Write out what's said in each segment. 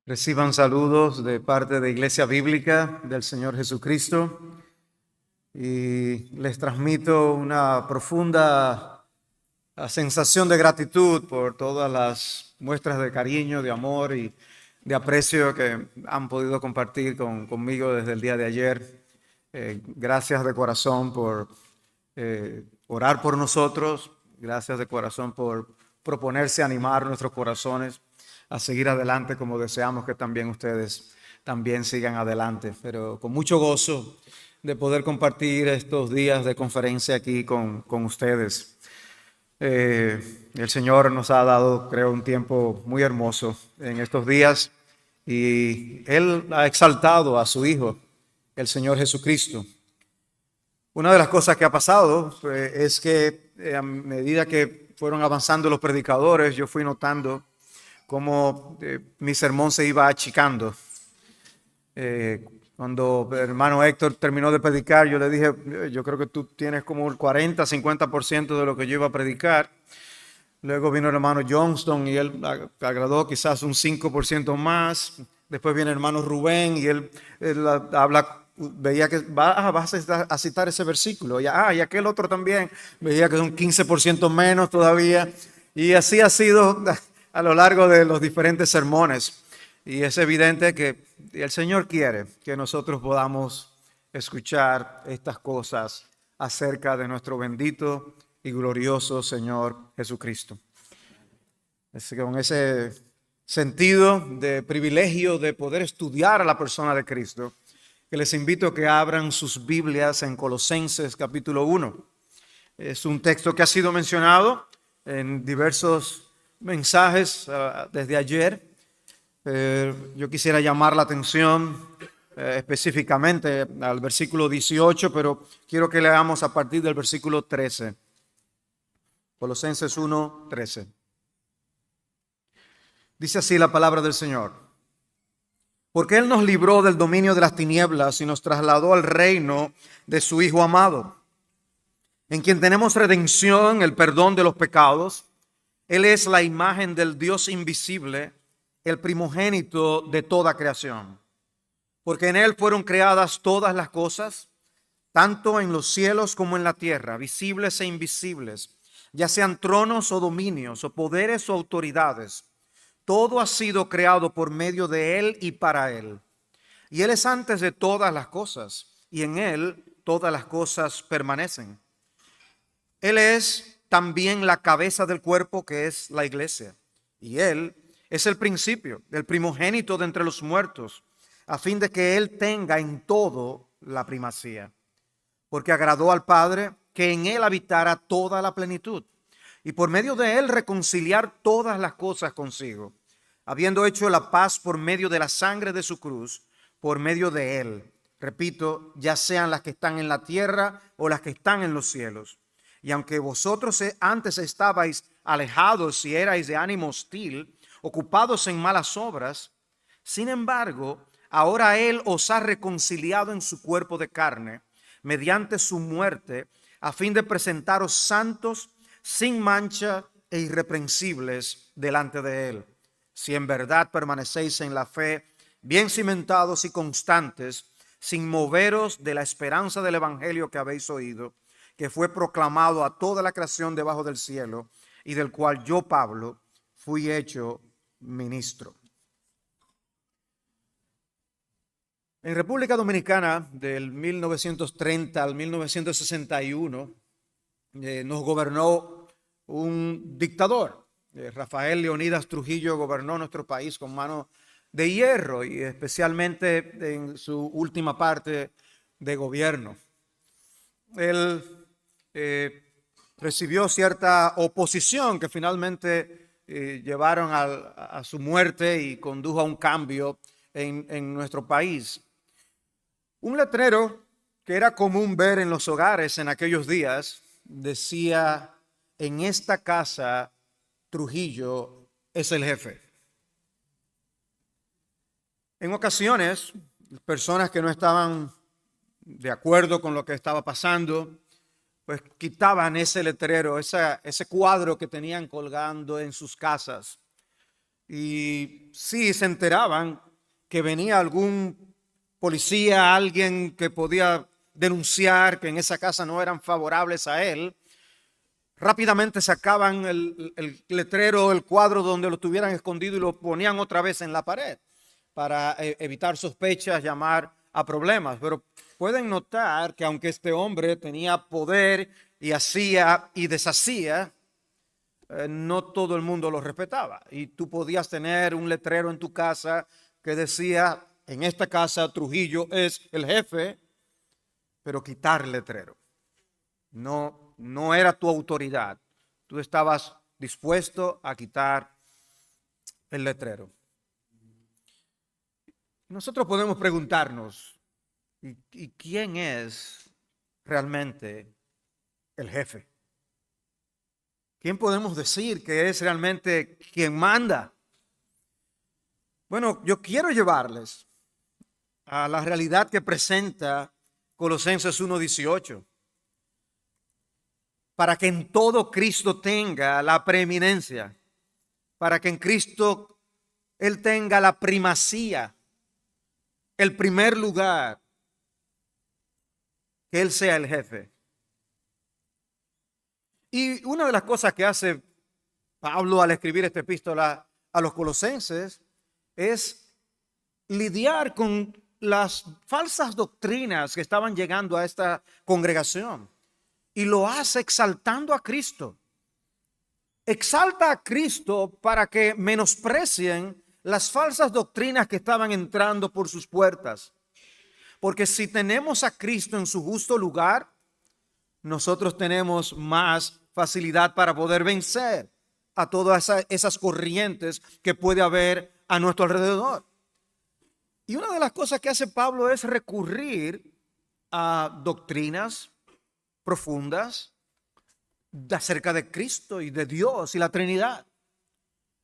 Reciban saludos de parte de Iglesia Bíblica del Señor Jesucristo y les transmito una profunda sensación de gratitud por todas las muestras de cariño, de amor y de aprecio que han podido compartir conmigo desde el día de ayer. Gracias de corazón por orar por nosotros, gracias de corazón por proponerse animar nuestros corazones a seguir adelante como deseamos que también ustedes también sigan adelante, pero con mucho gozo de poder compartir estos días de conferencia aquí con ustedes. El Señor nos ha dado, creo, un tiempo muy hermoso en estos días y Él ha exaltado a su Hijo, el Señor Jesucristo. Una de las cosas que ha pasado es que a medida que fueron avanzando los predicadores, yo fui notando cómo mi sermón se iba achicando. Cuando el hermano Héctor terminó de predicar, yo le dije, yo creo que tú tienes como el 40-50% de lo que yo iba a predicar. Luego vino el hermano Johnston y él agradó quizás un 5% más. Después viene el hermano Rubén y él habla, veía que vas a citar ese versículo. Y aquel otro también, veía que es un 15% menos todavía. Y así ha sido a lo largo de los diferentes sermones. Y es evidente que el Señor quiere que nosotros podamos escuchar estas cosas acerca de nuestro bendito y glorioso Señor Jesucristo. Es que con ese sentido de privilegio de poder estudiar a la persona de Cristo, que les invito a que abran sus Biblias en Colosenses capítulo 1. Es un texto que ha sido mencionado en diversos mensajes desde ayer. Yo quisiera llamar la atención específicamente al versículo 18, pero quiero que leamos a partir del versículo 13. Colosenses 1, 13. Dice así la palabra del Señor. Porque Él nos libró del dominio de las tinieblas y nos trasladó al reino de su Hijo amado, en quien tenemos redención, el perdón de los pecados. Él es la imagen del Dios invisible, el primogénito de toda creación. Porque en Él fueron creadas todas las cosas, tanto en los cielos como en la tierra, visibles e invisibles, ya sean tronos o dominios o poderes o autoridades. Todo ha sido creado por medio de Él y para Él. Y Él es antes de todas las cosas, y en Él todas las cosas permanecen. Él es también la cabeza del cuerpo, que es la iglesia. Y Él es el principio, el primogénito de entre los muertos, a fin de que Él tenga en todo la primacía. Porque agradó al Padre que en Él habitara toda la plenitud, y por medio de Él reconciliar todas las cosas consigo, habiendo hecho la paz por medio de la sangre de su cruz, por medio de Él. Repito, ya sean las que están en la tierra o las que están en los cielos. Y aunque vosotros antes estabais alejados y erais de ánimo hostil, ocupados en malas obras, sin embargo, ahora Él os ha reconciliado en su cuerpo de carne, mediante su muerte, a fin de presentaros santos, sin mancha e irreprensibles delante de Él. Si en verdad permanecéis en la fe, bien cimentados y constantes, sin moveros de la esperanza del evangelio que habéis oído, que fue proclamado a toda la creación debajo del cielo, y del cual yo, Pablo, fui hecho ministro. En República Dominicana, del 1930 al 1961, nos gobernó un dictador. Rafael Leonidas Trujillo gobernó nuestro país con mano de hierro y especialmente en su última parte de gobierno. Él recibió cierta oposición que finalmente llevaron a su muerte y condujo a un cambio en nuestro país. Un letrero que era común ver en los hogares en aquellos días decía: en esta casa Trujillo es el jefe. En ocasiones, personas que no estaban de acuerdo con lo que estaba pasando, pues quitaban ese letrero, ese cuadro que tenían colgando en sus casas. Y si se enteraban que venía algún policía, alguien que podía denunciar que en esa casa no eran favorables a él, rápidamente sacaban el letrero, el cuadro donde lo tuvieran escondido y lo ponían otra vez en la pared para evitar sospechas, llamar a problemas. Pero pueden notar que aunque este hombre tenía poder y hacía y deshacía, no todo el mundo lo respetaba. Y tú podías tener un letrero en tu casa que decía, en esta casa Trujillo es el jefe, pero quitar el letrero. No era tu autoridad. Tú estabas dispuesto a quitar el letrero. Nosotros podemos preguntarnos, ¿y quién es realmente el jefe? ¿Quién podemos decir que es realmente quien manda? Bueno, yo quiero llevarles a la realidad que presenta Colosenses 1:18. Para que en todo Cristo tenga la preeminencia, para que en Cristo Él tenga la primacía, el primer lugar, que Él sea el jefe. Y una de las cosas que hace Pablo al escribir esta epístola a los colosenses es lidiar con las falsas doctrinas que estaban llegando a esta congregación. Y lo hace exaltando a Cristo. Exalta a Cristo para que menosprecien las falsas doctrinas que estaban entrando por sus puertas. Porque si tenemos a Cristo en su justo lugar, nosotros tenemos más facilidad para poder vencer a todas esas corrientes que puede haber a nuestro alrededor. Y una de las cosas que hace Pablo es recurrir a doctrinas profundas acerca de Cristo y de Dios y la Trinidad.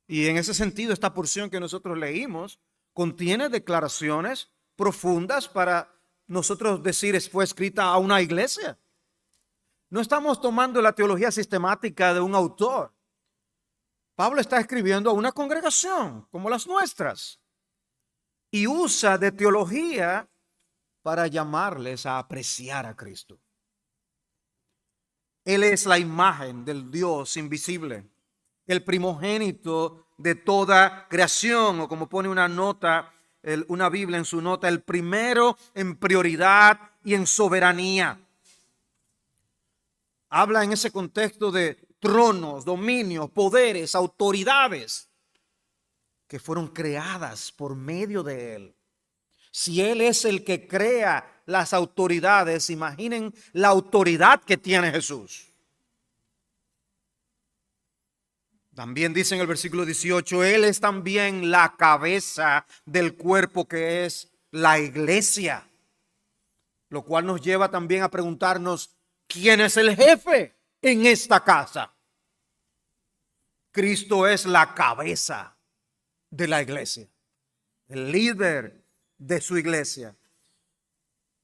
Y en ese sentido, esta porción que nosotros leímos contiene declaraciones profundas para nosotros decir fue escrita a una iglesia. No estamos tomando la teología sistemática de un autor. Pablo está escribiendo a una congregación como las nuestras y usa de teología para llamarles a apreciar a Cristo. Él es la imagen del Dios invisible, el primogénito de toda creación, o como pone una nota, una Biblia en su nota, el primero en prioridad y en soberanía. Habla en ese contexto de tronos, dominios, poderes, autoridades que fueron creadas por medio de Él. Si Él es el que crea las autoridades, imaginen la autoridad que tiene Jesús. También dice en el versículo 18, Él es también la cabeza del cuerpo que es la iglesia. Lo cual nos lleva también a preguntarnos, ¿quién es el jefe en esta casa? Cristo es la cabeza de la iglesia, el líder de su iglesia.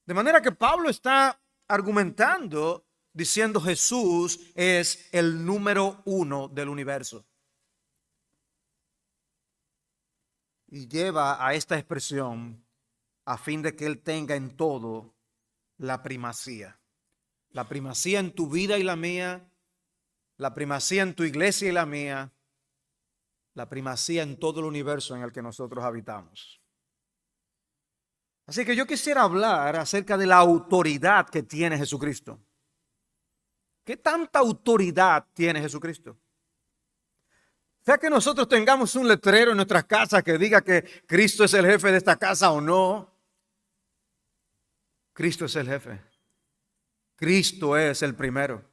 De manera que Pablo está argumentando diciendo Jesús es el número uno del universo. Y lleva a esta expresión a fin de que Él tenga en todo la primacía. La primacía en tu vida y la mía, la primacía en tu iglesia y la mía, la primacía en todo el universo en el que nosotros habitamos. Así que yo quisiera hablar acerca de la autoridad que tiene Jesucristo. ¿Qué tanta autoridad tiene Jesucristo? Sea que nosotros tengamos un letrero en nuestras casas que diga que Cristo es el jefe de esta casa o no. Cristo es el jefe. Cristo es el primero.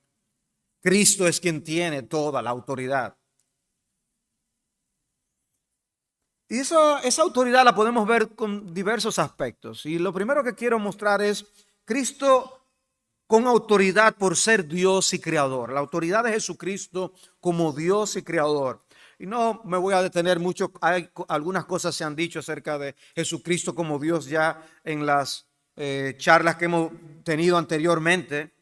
Cristo es quien tiene toda la autoridad. Y esa autoridad la podemos ver con diversos aspectos. Y lo primero que quiero mostrar es Cristo con autoridad por ser Dios y creador. La autoridad de Jesucristo como Dios y creador. Y no me voy a detener mucho. Algunas cosas se han dicho acerca de Jesucristo como Dios ya en las charlas que hemos tenido anteriormente.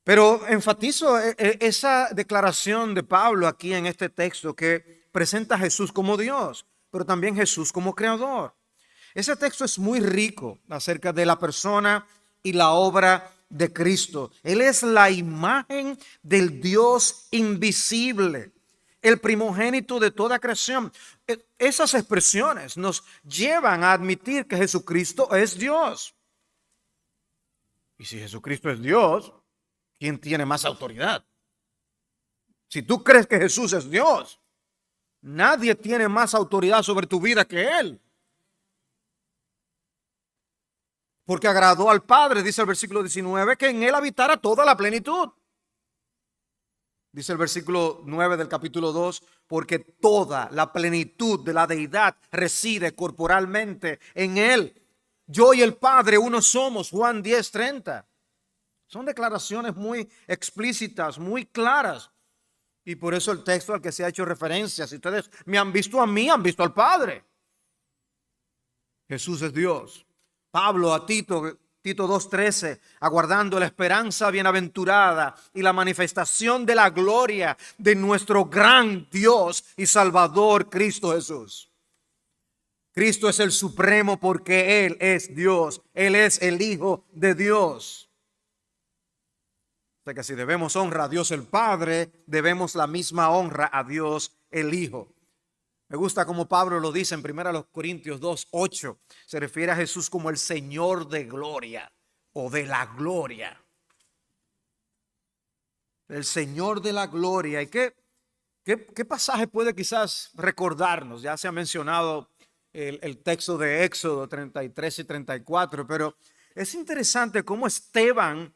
Pero enfatizo esa declaración de Pablo aquí en este texto que presenta a Jesús como Dios, pero también Jesús como creador. Ese texto es muy rico acerca de la persona y la obra de Cristo. Él es la imagen del Dios invisible, el primogénito de toda creación. Esas expresiones nos llevan a admitir que Jesucristo es Dios. Y si Jesucristo es Dios, ¿quién tiene más autoridad? Si tú crees que Jesús es Dios, nadie tiene más autoridad sobre tu vida que Él. Porque agradó al Padre, dice el versículo 19, que en Él habitara toda la plenitud. Dice el versículo 9 del capítulo 2, porque toda la plenitud de la deidad reside corporalmente en Él. Yo y el Padre uno somos, Juan 10:30. Son declaraciones muy explícitas, muy claras. Y por eso el texto al que se ha hecho referencia, si ustedes me han visto a mí, han visto al Padre. Jesús es Dios. Pablo a Tito 2:13, aguardando la esperanza bienaventurada y la manifestación de la gloria de nuestro gran Dios y Salvador Cristo Jesús. Cristo es el supremo porque Él es Dios. Él es el Hijo de Dios. O sea que si debemos honra a Dios el Padre, debemos la misma honra a Dios el Hijo. Me gusta como Pablo lo dice en 1 Corintios 2:8. Se refiere a Jesús como el Señor de gloria o de la gloria. El Señor de la gloria. ¿Y qué pasaje puede quizás recordarnos? Ya se ha mencionado el texto de Éxodo 33 y 34, pero es interesante cómo Esteban,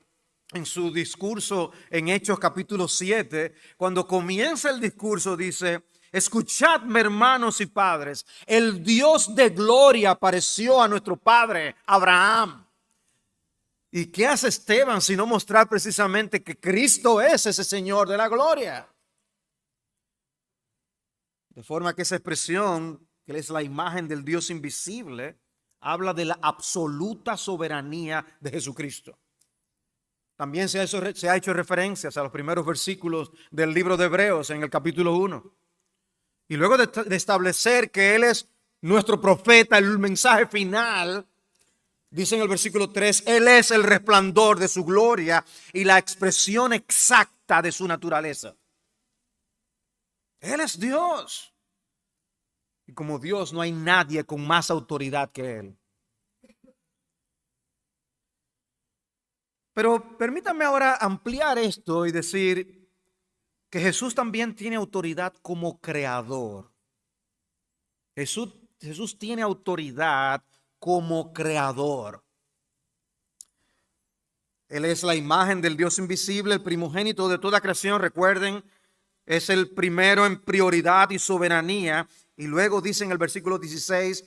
en su discurso en Hechos capítulo 7, cuando comienza el discurso dice: escuchadme, hermanos y padres, el Dios de gloria apareció a nuestro padre Abraham. ¿Y qué hace Esteban sino mostrar precisamente que Cristo es ese Señor de la gloria? De forma que esa expresión, que es la imagen del Dios invisible, habla de la absoluta soberanía de Jesucristo. También se ha hecho referencias a los primeros versículos del libro de Hebreos en el capítulo 1. Y luego de establecer que Él es nuestro profeta, el mensaje final, dice en el versículo 3, Él es el resplandor de su gloria y la expresión exacta de su naturaleza. Él es Dios. Y como Dios no hay nadie con más autoridad que Él. Pero permítanme ahora ampliar esto y decir que Jesús también tiene autoridad como creador. Jesús tiene autoridad como creador. Él es la imagen del Dios invisible, el primogénito de toda creación. Recuerden, es el primero en prioridad y soberanía. Y luego dice en el versículo 16,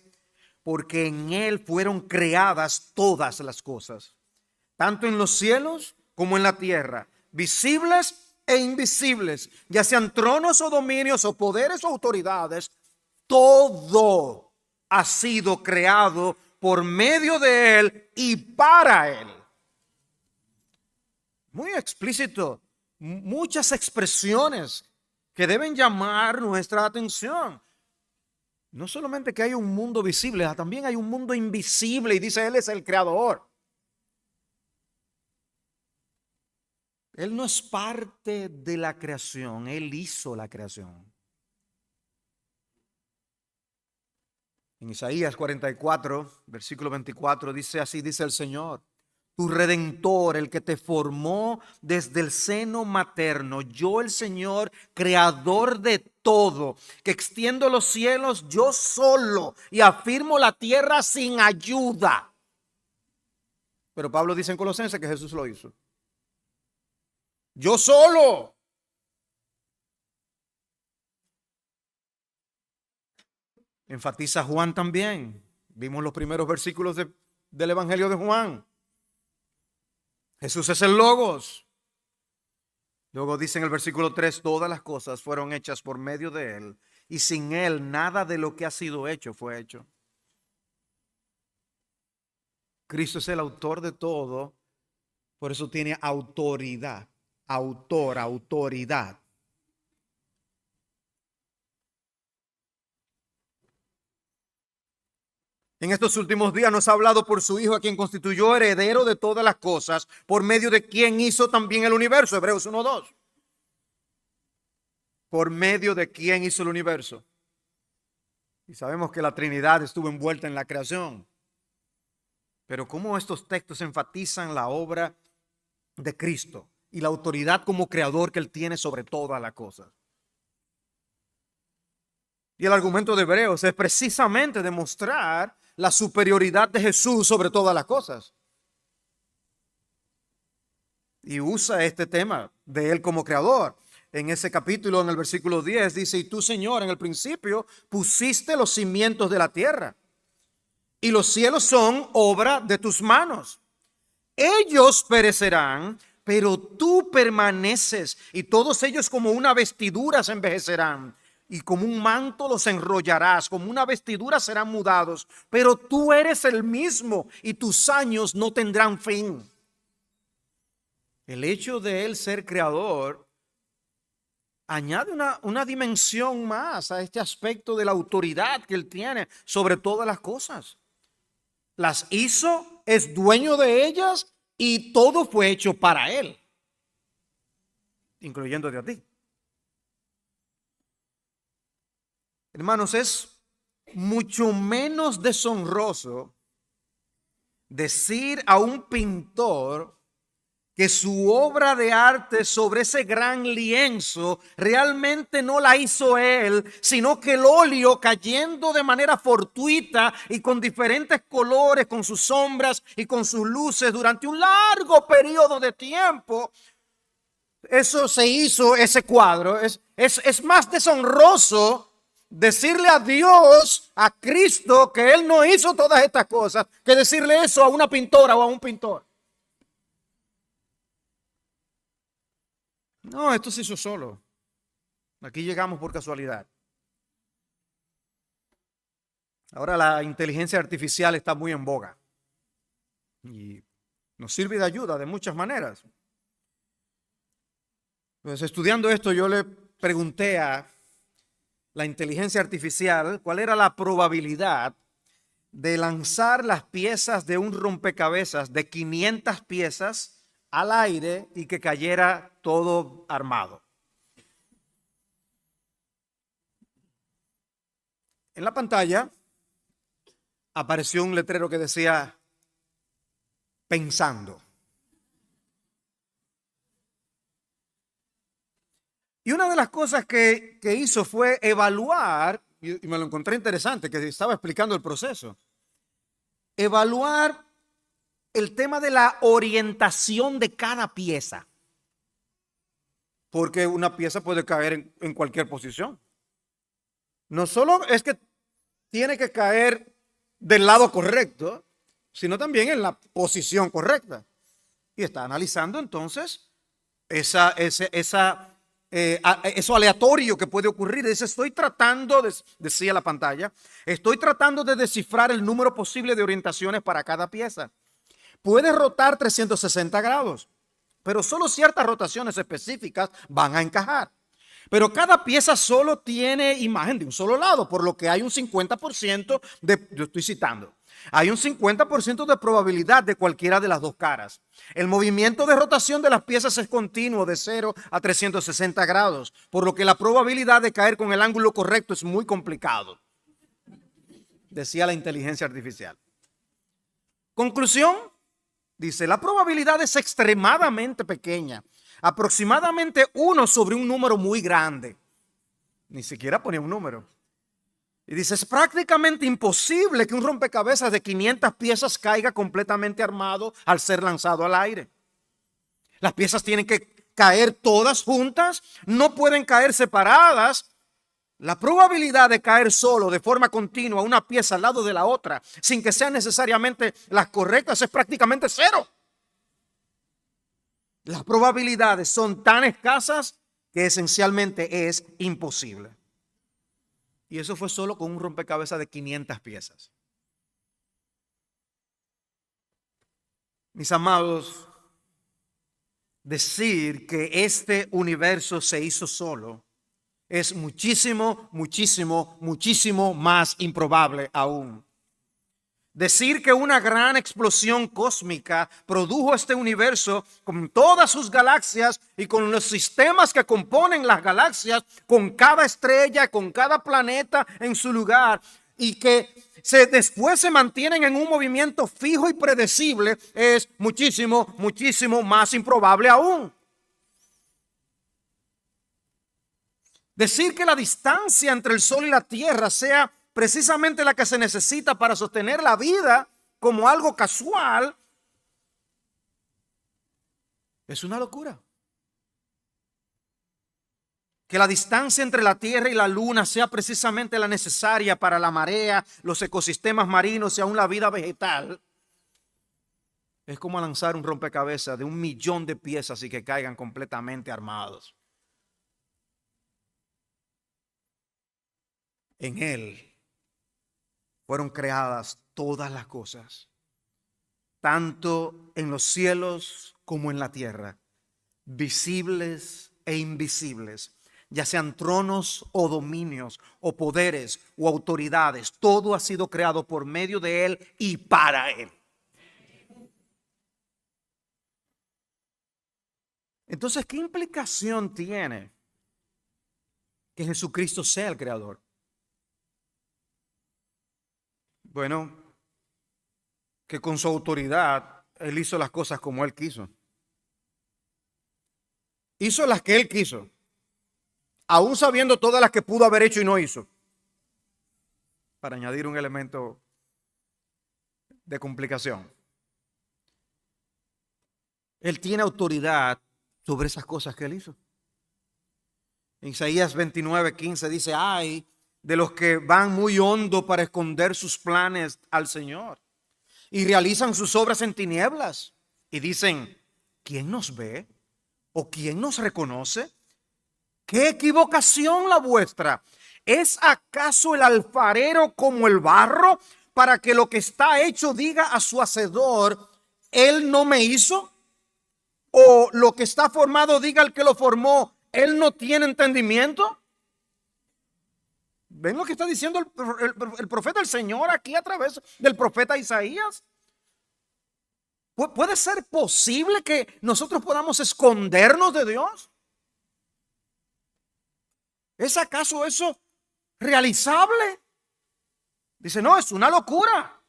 porque en Él fueron creadas todas las cosas, tanto en los cielos como en la tierra, visibles e invisibles, ya sean tronos o dominios o poderes o autoridades. Todo ha sido creado por medio de Él y para Él. Muy explícito, muchas expresiones que deben llamar nuestra atención. No solamente que hay un mundo visible, también hay un mundo invisible y dice Él es el creador. Él no es parte de la creación, Él hizo la creación. En Isaías 44, versículo 24, dice así, dice el Señor, tu Redentor, el que te formó desde el seno materno, yo el Señor, creador de todo, que extiendo los cielos yo solo y afirmo la tierra sin ayuda. Pero Pablo dice en Colosenses que Jesús lo hizo. Yo solo. Enfatiza Juan también. Vimos los primeros versículos del Evangelio de Juan. Jesús es el Logos. Luego dice en el versículo 3, todas las cosas fueron hechas por medio de Él, y sin Él nada de lo que ha sido hecho fue hecho. Cristo es el autor de todo, por eso tiene autoridad. Autoridad. En estos últimos días nos ha hablado por su Hijo, a quien constituyó heredero de todas las cosas, por medio de quien hizo también el universo. Hebreos 1:2. Por medio de quien hizo el universo. Y sabemos que la Trinidad estuvo envuelta en la creación. Pero cómo estos textos enfatizan la obra de Cristo y la autoridad como creador que Él tiene sobre todas las cosas. Y el argumento de Hebreos es precisamente demostrar la superioridad de Jesús sobre todas las cosas. Y usa este tema de Él como creador. En ese capítulo, en el versículo 10, dice: y tú, Señor, en el principio pusiste los cimientos de la tierra, y los cielos son obra de tus manos. Ellos perecerán, pero tú permaneces, y todos ellos como una vestidura se envejecerán, y como un manto los enrollarás, como una vestidura serán mudados, pero tú eres el mismo, y tus años no tendrán fin. El hecho de Él ser creador añade una dimensión más a este aspecto de la autoridad que Él tiene sobre todas las cosas. Las hizo, es dueño de ellas y todo fue hecho para Él, incluyéndote a ti. Hermanos, es mucho menos deshonroso decir a un pintor que su obra de arte sobre ese gran lienzo realmente no la hizo él, sino que el óleo, cayendo de manera fortuita y con diferentes colores, con sus sombras y con sus luces durante un largo periodo de tiempo, eso se hizo, ese cuadro. Es más deshonroso decirle a Dios, a Cristo, que Él no hizo todas estas cosas, que decirle eso a una pintora o a un pintor. No, esto se hizo solo. Aquí llegamos por casualidad. Ahora la inteligencia artificial está muy en boga y nos sirve de ayuda de muchas maneras. Pues estudiando esto, yo le pregunté a la inteligencia artificial cuál era la probabilidad de lanzar las piezas de un rompecabezas de 500 piezas al aire y que cayera todo armado. En la pantalla apareció un letrero que decía pensando. Y una de las cosas que hizo fue evaluar, y me lo encontré interesante, que estaba explicando el proceso, evaluar el tema de la orientación de cada pieza. Porque una pieza puede caer en cualquier posición. No solo es que tiene que caer del lado correcto, sino también en la posición correcta. Y está analizando entonces eso aleatorio que puede ocurrir. Dice: estoy tratando, decía la pantalla, estoy tratando de descifrar el número posible de orientaciones para cada pieza. Puede rotar 360 grados, pero solo ciertas rotaciones específicas van a encajar. Pero cada pieza solo tiene imagen de un solo lado, por lo que hay un 50% yo estoy citando, hay un 50% de probabilidad de cualquiera de las dos caras. El movimiento de rotación de las piezas es continuo de 0 a 360 grados, por lo que la probabilidad de caer con el ángulo correcto es muy complicado, decía la inteligencia artificial. Conclusión, dice: la probabilidad es extremadamente pequeña, aproximadamente 1 sobre un número muy grande. Ni siquiera ponía un número. Y dice: es prácticamente imposible que un rompecabezas de 500 piezas caiga completamente armado al ser lanzado al aire. Las piezas tienen que caer todas juntas, no pueden caer separadas. La probabilidad de caer solo de forma continua una pieza al lado de la otra, sin que sean necesariamente las correctas, es prácticamente 0. Las probabilidades son tan escasas que esencialmente es imposible. Y eso fue solo con un rompecabezas de 500 piezas. Mis amados, decir que este universo se hizo solo es muchísimo, muchísimo, muchísimo más improbable aún. Decir que una gran explosión cósmica produjo este universo con todas sus galaxias y con los sistemas que componen las galaxias, con cada estrella, con cada planeta en su lugar, y que después se mantienen en un movimiento fijo y predecible, es muchísimo, muchísimo más improbable aún. Decir que la distancia entre el Sol y la Tierra sea precisamente la que se necesita para sostener la vida como algo casual es una locura. Que la distancia entre la Tierra y la Luna sea precisamente la necesaria para la marea, los ecosistemas marinos y aún la vida vegetal, es como lanzar un rompecabezas de 1.000.000 de piezas y que caigan completamente armados. En Él fueron creadas todas las cosas, tanto en los cielos como en la tierra, visibles e invisibles, ya sean tronos o dominios o poderes o autoridades. Todo ha sido creado por medio de Él y para Él. Entonces, ¿qué implicación tiene que Jesucristo sea el creador? Bueno, que con su autoridad Él hizo las cosas como Él quiso. Hizo las que Él quiso, aún sabiendo todas las que pudo haber hecho y no hizo. Para añadir un elemento de complicación. Él tiene autoridad sobre esas cosas que Él hizo. En Isaías 29:15 dice: ay de los que van muy hondo para esconder sus planes al Señor y realizan sus obras en tinieblas y dicen: ¿quién nos ve? ¿O quién nos reconoce? ¡Qué equivocación la vuestra! ¿Es acaso el alfarero como el barro para que lo que está hecho diga a su hacedor: él no me hizo? ¿O lo que está formado diga al que lo formó: él no tiene entendimiento? ¿Ven lo que está diciendo el profeta del Señor aquí a través del profeta Isaías? ¿Puede ser posible que nosotros podamos escondernos de Dios? ¿Es acaso eso realizable? Dice: no, es una locura.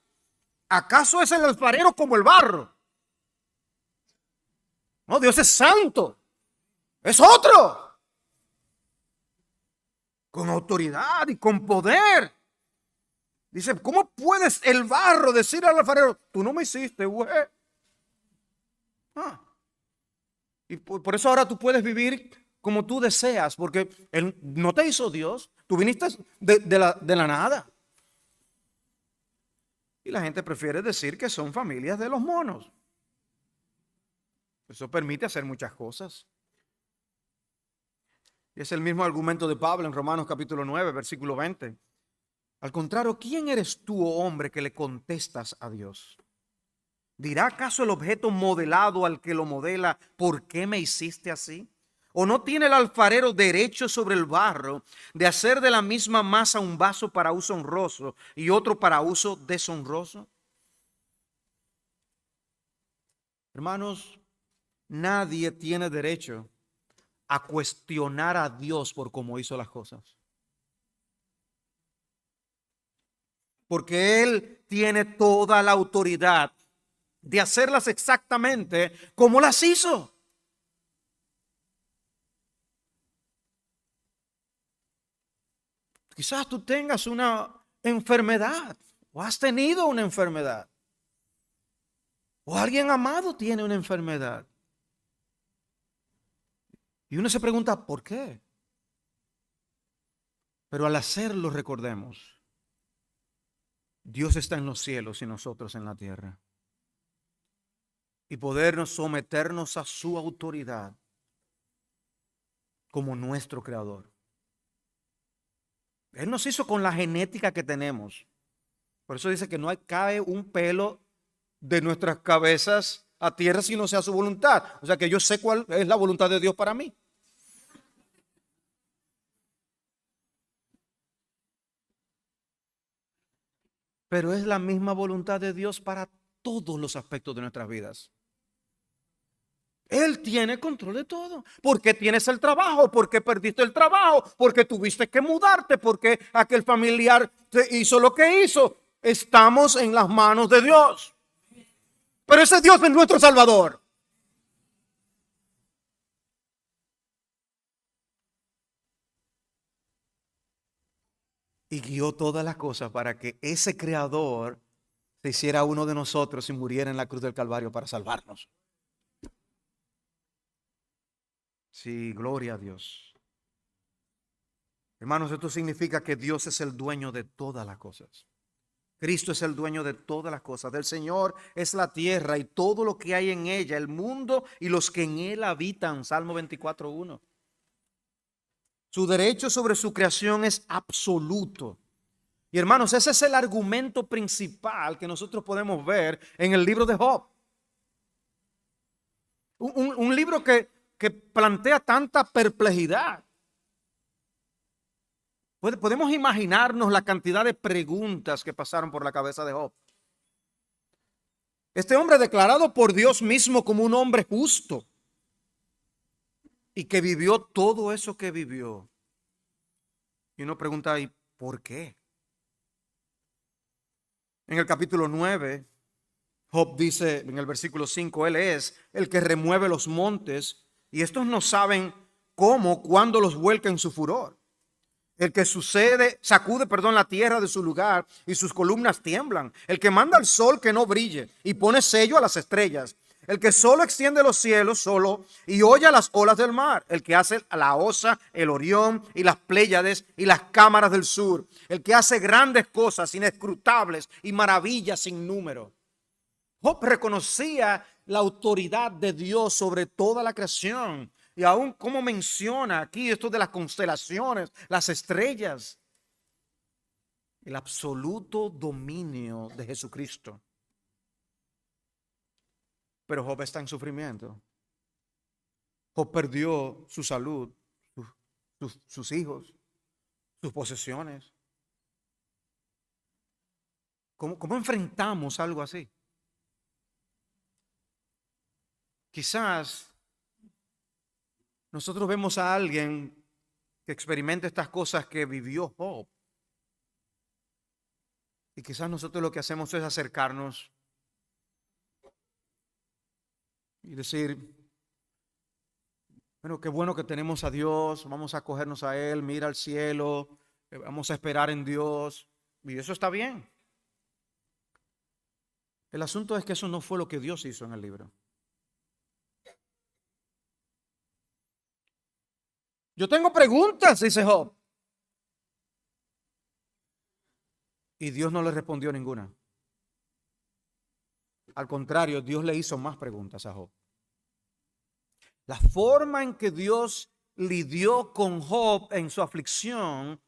¿Acaso es el alfarero como el barro? No, Dios es santo. Es otro. Con autoridad y con poder. Dice: ¿cómo puedes el barro decir al alfarero: tú no me hiciste, güey? Y por eso ahora tú puedes vivir como tú deseas, porque Él no te hizo Dios. Tú viniste de la nada. Y la gente prefiere decir que son familias de los monos. Eso permite hacer muchas cosas. Y es el mismo argumento de Pablo en Romanos capítulo 9, versículo 20. Al contrario, ¿quién eres tú, oh hombre, que le contestas a Dios? ¿Dirá acaso el objeto modelado al que lo modela: ¿por qué me hiciste así? ¿O no tiene el alfarero derecho sobre el barro de hacer de la misma masa un vaso para uso honroso y otro para uso deshonroso? Hermanos, nadie tiene derecho a cuestionar a Dios por cómo hizo las cosas. Porque Él tiene toda la autoridad de hacerlas exactamente como las hizo. Quizás tú tengas una enfermedad o has tenido una enfermedad. O alguien amado tiene una enfermedad. Y uno se pregunta: ¿por qué? Pero al hacerlo, recordemos: Dios está en los cielos y nosotros en la tierra. Y podernos someternos a su autoridad como nuestro creador. Él nos hizo con la genética que tenemos. Por eso dice que no cae un pelo de nuestras cabezas a tierra si no sea su voluntad. O sea que yo sé cuál es la voluntad de Dios para mí. pero es la misma voluntad de Dios para todos los aspectos de nuestras vidas. Él tiene control de todo. ¿Por qué tienes el trabajo? ¿Por qué perdiste el trabajo? ¿Por qué tuviste que mudarte? ¿Por qué aquel familiar te hizo lo que hizo? Estamos en las manos de Dios. Pero ese Dios es nuestro Salvador. Y guió todas las cosas para que ese Creador se hiciera uno de nosotros y muriera en la cruz del Calvario para salvarnos. Sí, gloria a Dios. Hermanos, esto significa que Dios es el dueño de todas las cosas. Cristo es el dueño de todas las cosas. Del Señor es la tierra y todo lo que hay en ella, el mundo y los que en él habitan. Salmo 24:1. Su derecho sobre su creación es absoluto. Y hermanos, ese es el argumento principal que nosotros podemos ver en el libro de Job. Un libro que plantea tanta perplejidad. Podemos imaginarnos la cantidad de preguntas que pasaron por la cabeza de Job. Este hombre declarado por Dios mismo como un hombre justo y que vivió todo eso que vivió. Y uno pregunta, ¿y por qué? En el capítulo 9, Job dice en el versículo 5, Él es el que remueve los montes y estos no saben cómo, cuándo los vuelca en su furor. El que sacude la tierra de su lugar y sus columnas tiemblan. El que manda al sol que no brille y pone sello a las estrellas. El que solo extiende los cielos solo y holla las olas del mar. El que hace la Osa, el Orión y las Pléyades y las cámaras del sur. El que hace grandes cosas inescrutables y maravillas sin número. Job reconocía la autoridad de Dios sobre toda la creación. Y aún como menciona aquí esto de las constelaciones, las estrellas, el absoluto dominio de Jesucristo. Pero Job está en sufrimiento. Job perdió su salud, sus hijos, sus posesiones. ¿Cómo enfrentamos algo así? Quizás nosotros vemos a alguien que experimenta estas cosas que vivió Job. Y quizás nosotros lo que hacemos es acercarnos y decir, bueno, qué bueno que tenemos a Dios, vamos a acogernos a Él, mira al cielo, vamos a esperar en Dios. Y eso está bien. El asunto es que eso no fue lo que Dios hizo en el libro. Yo tengo preguntas, dice Job. Y Dios no le respondió ninguna. Al contrario, Dios le hizo más preguntas a Job. La forma en que Dios lidió con Job en su aflicción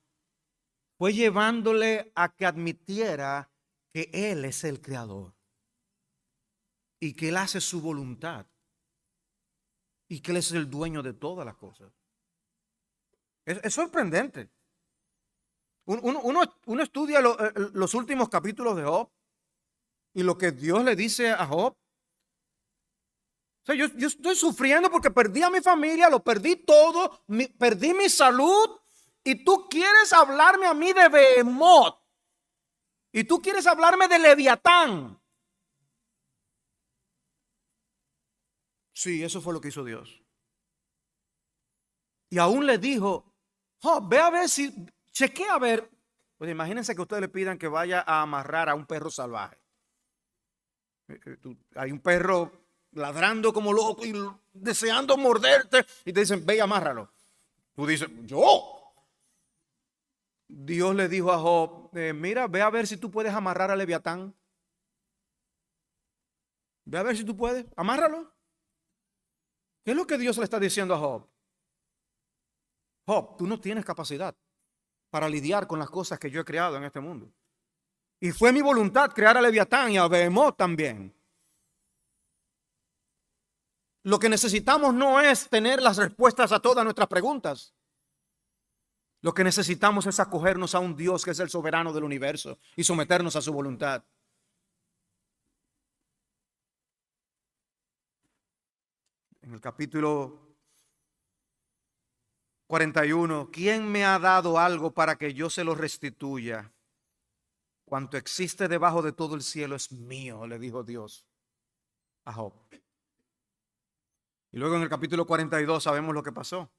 fue llevándole a que admitiera que Él es el creador y que Él hace su voluntad y que Él es el dueño de todas las cosas. Es sorprendente. Uno estudia los últimos capítulos de Job y lo que Dios le dice a Job. O sea, yo estoy sufriendo porque perdí a mi familia, lo perdí todo, perdí mi salud y tú quieres hablarme a mí de Behemoth y tú quieres hablarme de Leviatán. Sí, eso fue lo que hizo Dios. Y aún le dijo, Job, ve a ver chequea a ver. Pues imagínense que ustedes le pidan que vaya a amarrar a un perro salvaje. Hay un perro ladrando como loco y deseando morderte y te dicen, ve y amárralo. Tú dices, ¿yo? Dios le dijo a Job, mira, ve a ver si tú puedes amarrar a Leviatán. Ve a ver si tú puedes, amárralo. ¿Qué es lo que Dios le está diciendo a Job? Job, tú no tienes capacidad para lidiar con las cosas que yo he creado en este mundo. Y fue mi voluntad crear a Leviatán y a Behemoth también. Lo que necesitamos no es tener las respuestas a todas nuestras preguntas. Lo que necesitamos es acogernos a un Dios que es el soberano del universo y someternos a su voluntad. En el capítulo 41, ¿quién me ha dado algo para que yo se lo restituya? Cuanto existe debajo de todo el cielo es mío, le dijo Dios a Job. Y luego en el capítulo 42 sabemos lo que pasó.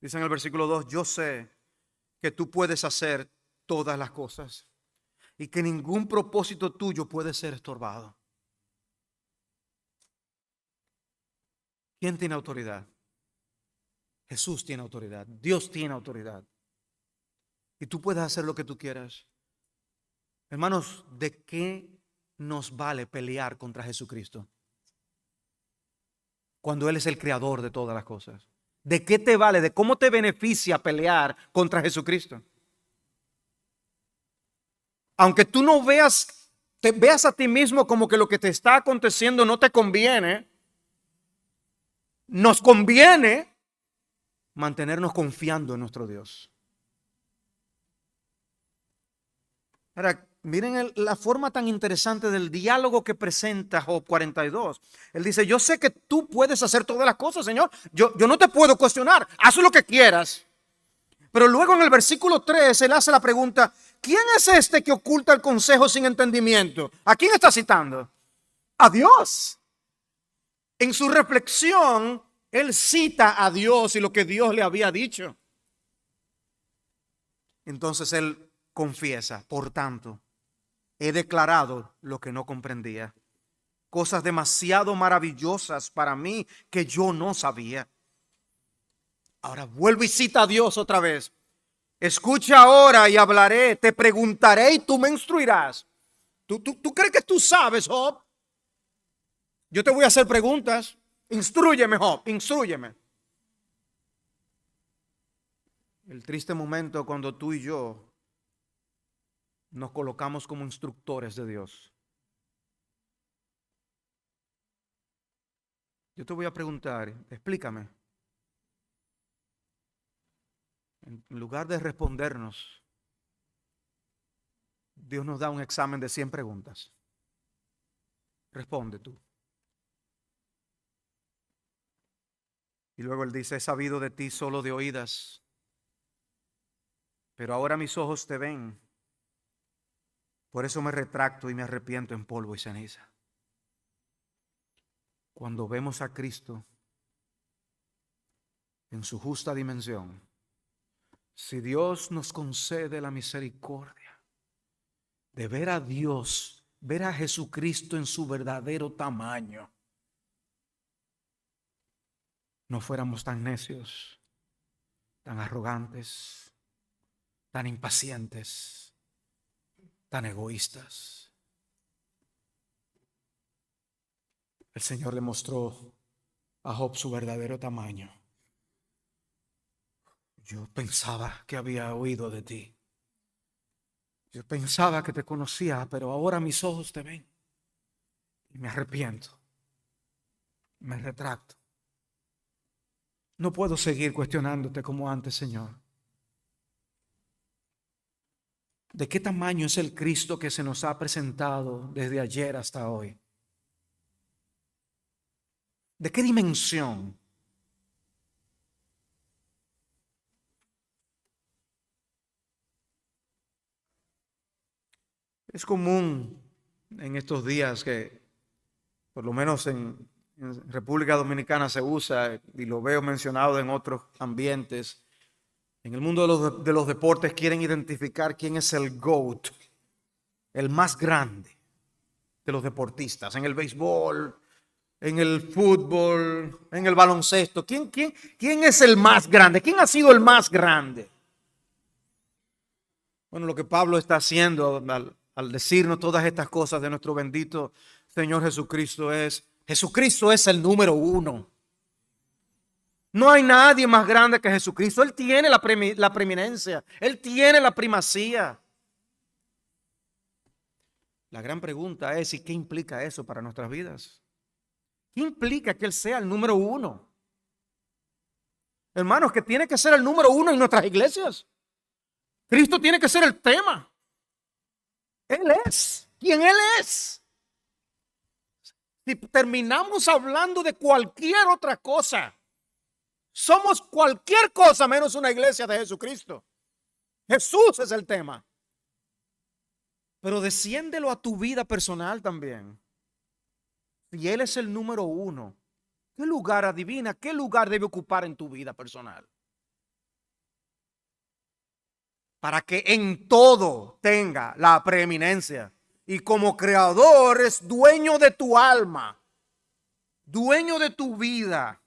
Dice en el versículo 2, yo sé que tú puedes hacer todas las cosas y que ningún propósito tuyo puede ser estorbado. ¿Quién tiene autoridad? Jesús tiene autoridad. Dios tiene autoridad. Y tú puedes hacer lo que tú quieras. Hermanos, ¿de qué nos vale pelear contra Jesucristo? Cuando Él es el creador de todas las cosas. ¿De qué te vale? ¿De cómo te beneficia pelear contra Jesucristo? Aunque tú no veas, te veas a ti mismo como que lo que te está aconteciendo no te conviene, nos conviene mantenernos confiando en nuestro Dios. Ahora, miren la forma tan interesante del diálogo que presenta Job 42. Él dice, yo sé que tú puedes hacer todas las cosas, Señor. Yo no te puedo cuestionar. Haz lo que quieras. Pero luego en el versículo 3, él hace la pregunta, ¿quién es este que oculta el consejo sin entendimiento? ¿A quién está citando? A Dios. En su reflexión, él cita a Dios y lo que Dios le había dicho. Entonces él confiesa, por tanto, he declarado lo que no comprendía, cosas demasiado maravillosas para mí que yo no sabía. Ahora vuelve y cita a Dios otra vez. Escucha ahora y hablaré, te preguntaré y tú me instruirás. ¿Tú crees que tú sabes, Job? Yo te voy a hacer preguntas. Instrúyeme, Job, instrúyeme. El triste momento cuando tú y yo nos colocamos como instructores de Dios. Yo te voy a preguntar, explícame. En lugar de respondernos, Dios nos da un examen de 100 preguntas. Responde tú. Y luego Él dice, he sabido de ti solo de oídas, pero ahora mis ojos te ven. Por eso me retracto y me arrepiento en polvo y ceniza. Cuando vemos a Cristo en su justa dimensión, si Dios nos concede la misericordia de ver a Dios, ver a Jesucristo en su verdadero tamaño, no fuéramos tan necios, tan arrogantes, tan impacientes, tan egoístas. El Señor le mostró a Job su verdadero tamaño. Yo pensaba que había oído de ti. Yo pensaba que te conocía, pero ahora mis ojos te ven. Y me arrepiento. Me retracto. No puedo seguir cuestionándote como antes, Señor. ¿De qué tamaño es el Cristo que se nos ha presentado desde ayer hasta hoy? ¿De qué dimensión? Es común en estos días que, por lo menos en República Dominicana se usa, y lo veo mencionado en otros ambientes, en el mundo de los deportes quieren identificar quién es el GOAT, el más grande de los deportistas, en el béisbol, en el fútbol, en el baloncesto. ¿Quién es el más grande? ¿Quién ha sido el más grande? Bueno, lo que Pablo está haciendo al decirnos todas estas cosas de nuestro bendito Señor Jesucristo es, Jesucristo es el número uno. No hay nadie más grande que Jesucristo. Él tiene la preeminencia. Él tiene la primacía. La gran pregunta es, ¿y qué implica eso para nuestras vidas? ¿Qué implica que Él sea el número uno? Hermanos, que tiene que ser el número uno en nuestras iglesias. Cristo tiene que ser el tema. Él es quien Él es. Si terminamos hablando de cualquier otra cosa, somos cualquier cosa menos una iglesia de Jesucristo. Jesús es el tema. Pero desciéndelo a tu vida personal también. Si Él es el número uno, ¿qué lugar, adivina, qué lugar debe ocupar en tu vida personal? Para que en todo tenga la preeminencia. Y como creador es dueño de tu alma, dueño de tu vida.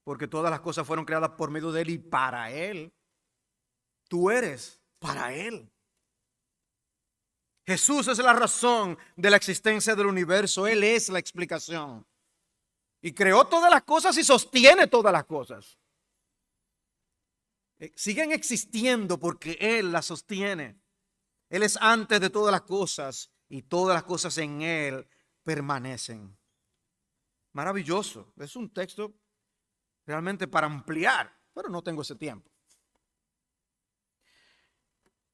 Porque todas las cosas fueron creadas por medio de Él y para Él. Tú eres para Él. Jesús es la razón de la existencia del universo. Él es la explicación. Y creó todas las cosas y sostiene todas las cosas. Siguen existiendo porque Él las sostiene. Él es antes de todas las cosas y todas las cosas en Él permanecen. Maravilloso. Es un texto realmente para ampliar, pero no tengo ese tiempo.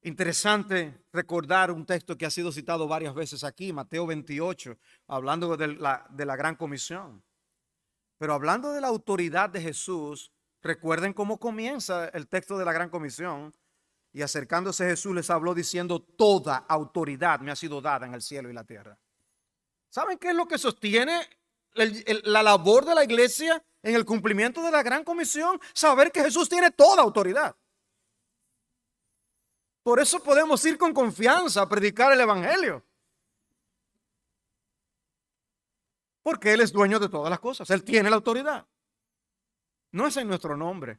Interesante recordar un texto que ha sido citado varias veces aquí, Mateo 28, hablando de la gran comisión. Pero hablando de la autoridad de Jesús, recuerden cómo comienza el texto de la gran comisión. Y acercándose Jesús les habló diciendo: toda autoridad me ha sido dada en el cielo y la tierra. ¿Saben qué es lo que sostiene la labor de la iglesia en el cumplimiento de la gran comisión? Saber que Jesús tiene toda autoridad. Por eso podemos ir con confianza a predicar el evangelio. Porque Él es dueño de todas las cosas. Él tiene la autoridad. No es en nuestro nombre.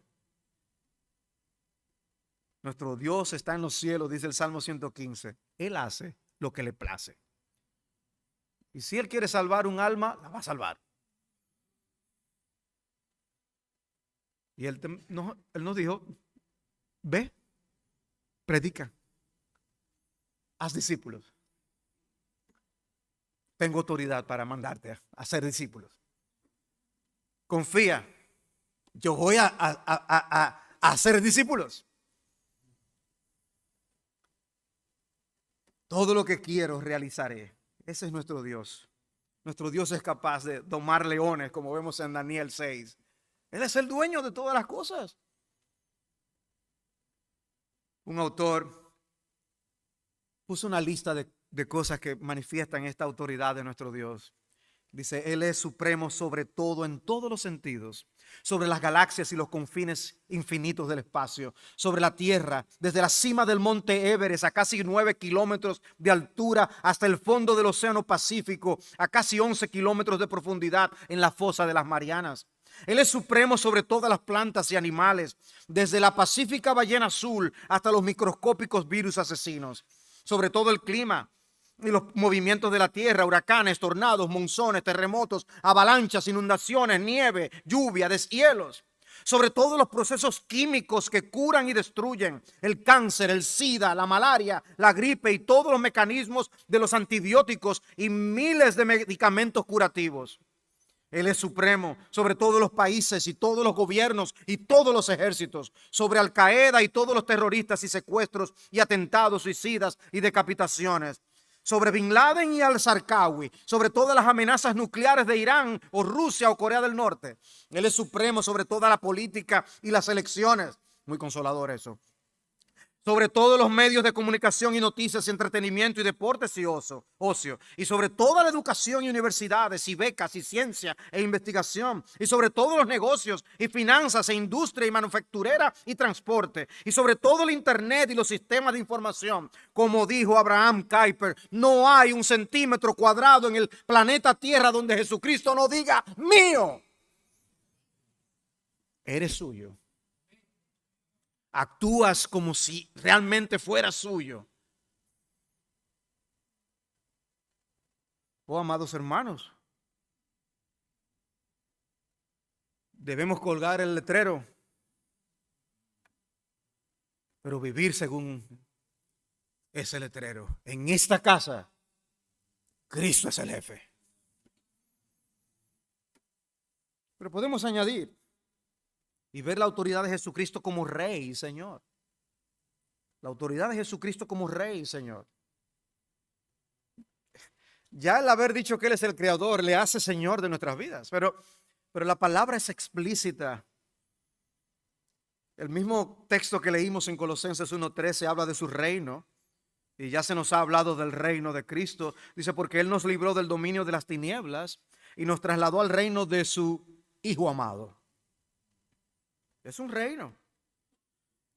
Nuestro Dios está en los cielos, dice el Salmo 115. Él hace lo que le place. Y si Él quiere salvar un alma, la va a salvar. Y Él nos dijo: ve, predica, haz discípulos. Tengo autoridad para mandarte a hacer discípulos. Confía, yo voy a hacer discípulos. Todo lo que quiero realizaré. Ese es nuestro Dios. Nuestro Dios es capaz de domar leones, como vemos en Daniel 6. Él es el dueño de todas las cosas. Un autor puso una lista de cosas que manifiestan esta autoridad de nuestro Dios. Dice: Él es supremo sobre todo en todos los sentidos, sobre las galaxias y los confines infinitos del espacio, sobre la tierra, desde la cima del monte Everest a casi 9 kilómetros de altura hasta el fondo del océano Pacífico, a casi 11 kilómetros de profundidad en la fosa de las Marianas. Él es supremo sobre todas las plantas y animales, desde la pacífica ballena azul hasta los microscópicos virus asesinos, sobre todo el clima y los movimientos de la tierra, huracanes, tornados, monzones, terremotos, avalanchas, inundaciones, nieve, lluvia, deshielos, sobre todos los procesos químicos que curan y destruyen el cáncer, el SIDA, la malaria, la gripe y todos los mecanismos de los antibióticos y miles de medicamentos curativos. Él es supremo sobre todos los países y todos los gobiernos y todos los ejércitos, sobre Al Qaeda y todos los terroristas y secuestros y atentados suicidas y decapitaciones, sobre Bin Laden y al-Zarqawi, sobre todas las amenazas nucleares de Irán o Rusia o Corea del Norte. Él es supremo sobre toda la política y las elecciones. Muy consolador eso. Sobre todos los medios de comunicación y noticias, entretenimiento y deportes y ocio. Y sobre toda la educación y universidades y becas y ciencia e investigación. Y sobre todos los negocios y finanzas e industria y manufacturera y transporte. Y sobre todo el internet y los sistemas de información. Como dijo Abraham Kuyper, no hay un centímetro cuadrado en el planeta Tierra donde Jesucristo no diga mío. Eres suyo. Actúas como si realmente fuera suyo. Oh, amados hermanos, debemos colgar el letrero, pero vivir según ese letrero. En esta casa, Cristo es el jefe. Pero podemos añadir y ver la autoridad de Jesucristo como Rey y Señor. La autoridad de Jesucristo como Rey, Señor. Ya el haber dicho que Él es el Creador le hace Señor de nuestras vidas, pero la palabra es explícita. El mismo texto que leímos en Colosenses 1:13 habla de su reino, y ya se nos ha hablado del reino de Cristo. Dice, porque Él nos libró del dominio de las tinieblas y nos trasladó al reino de su Hijo amado. Es un reino.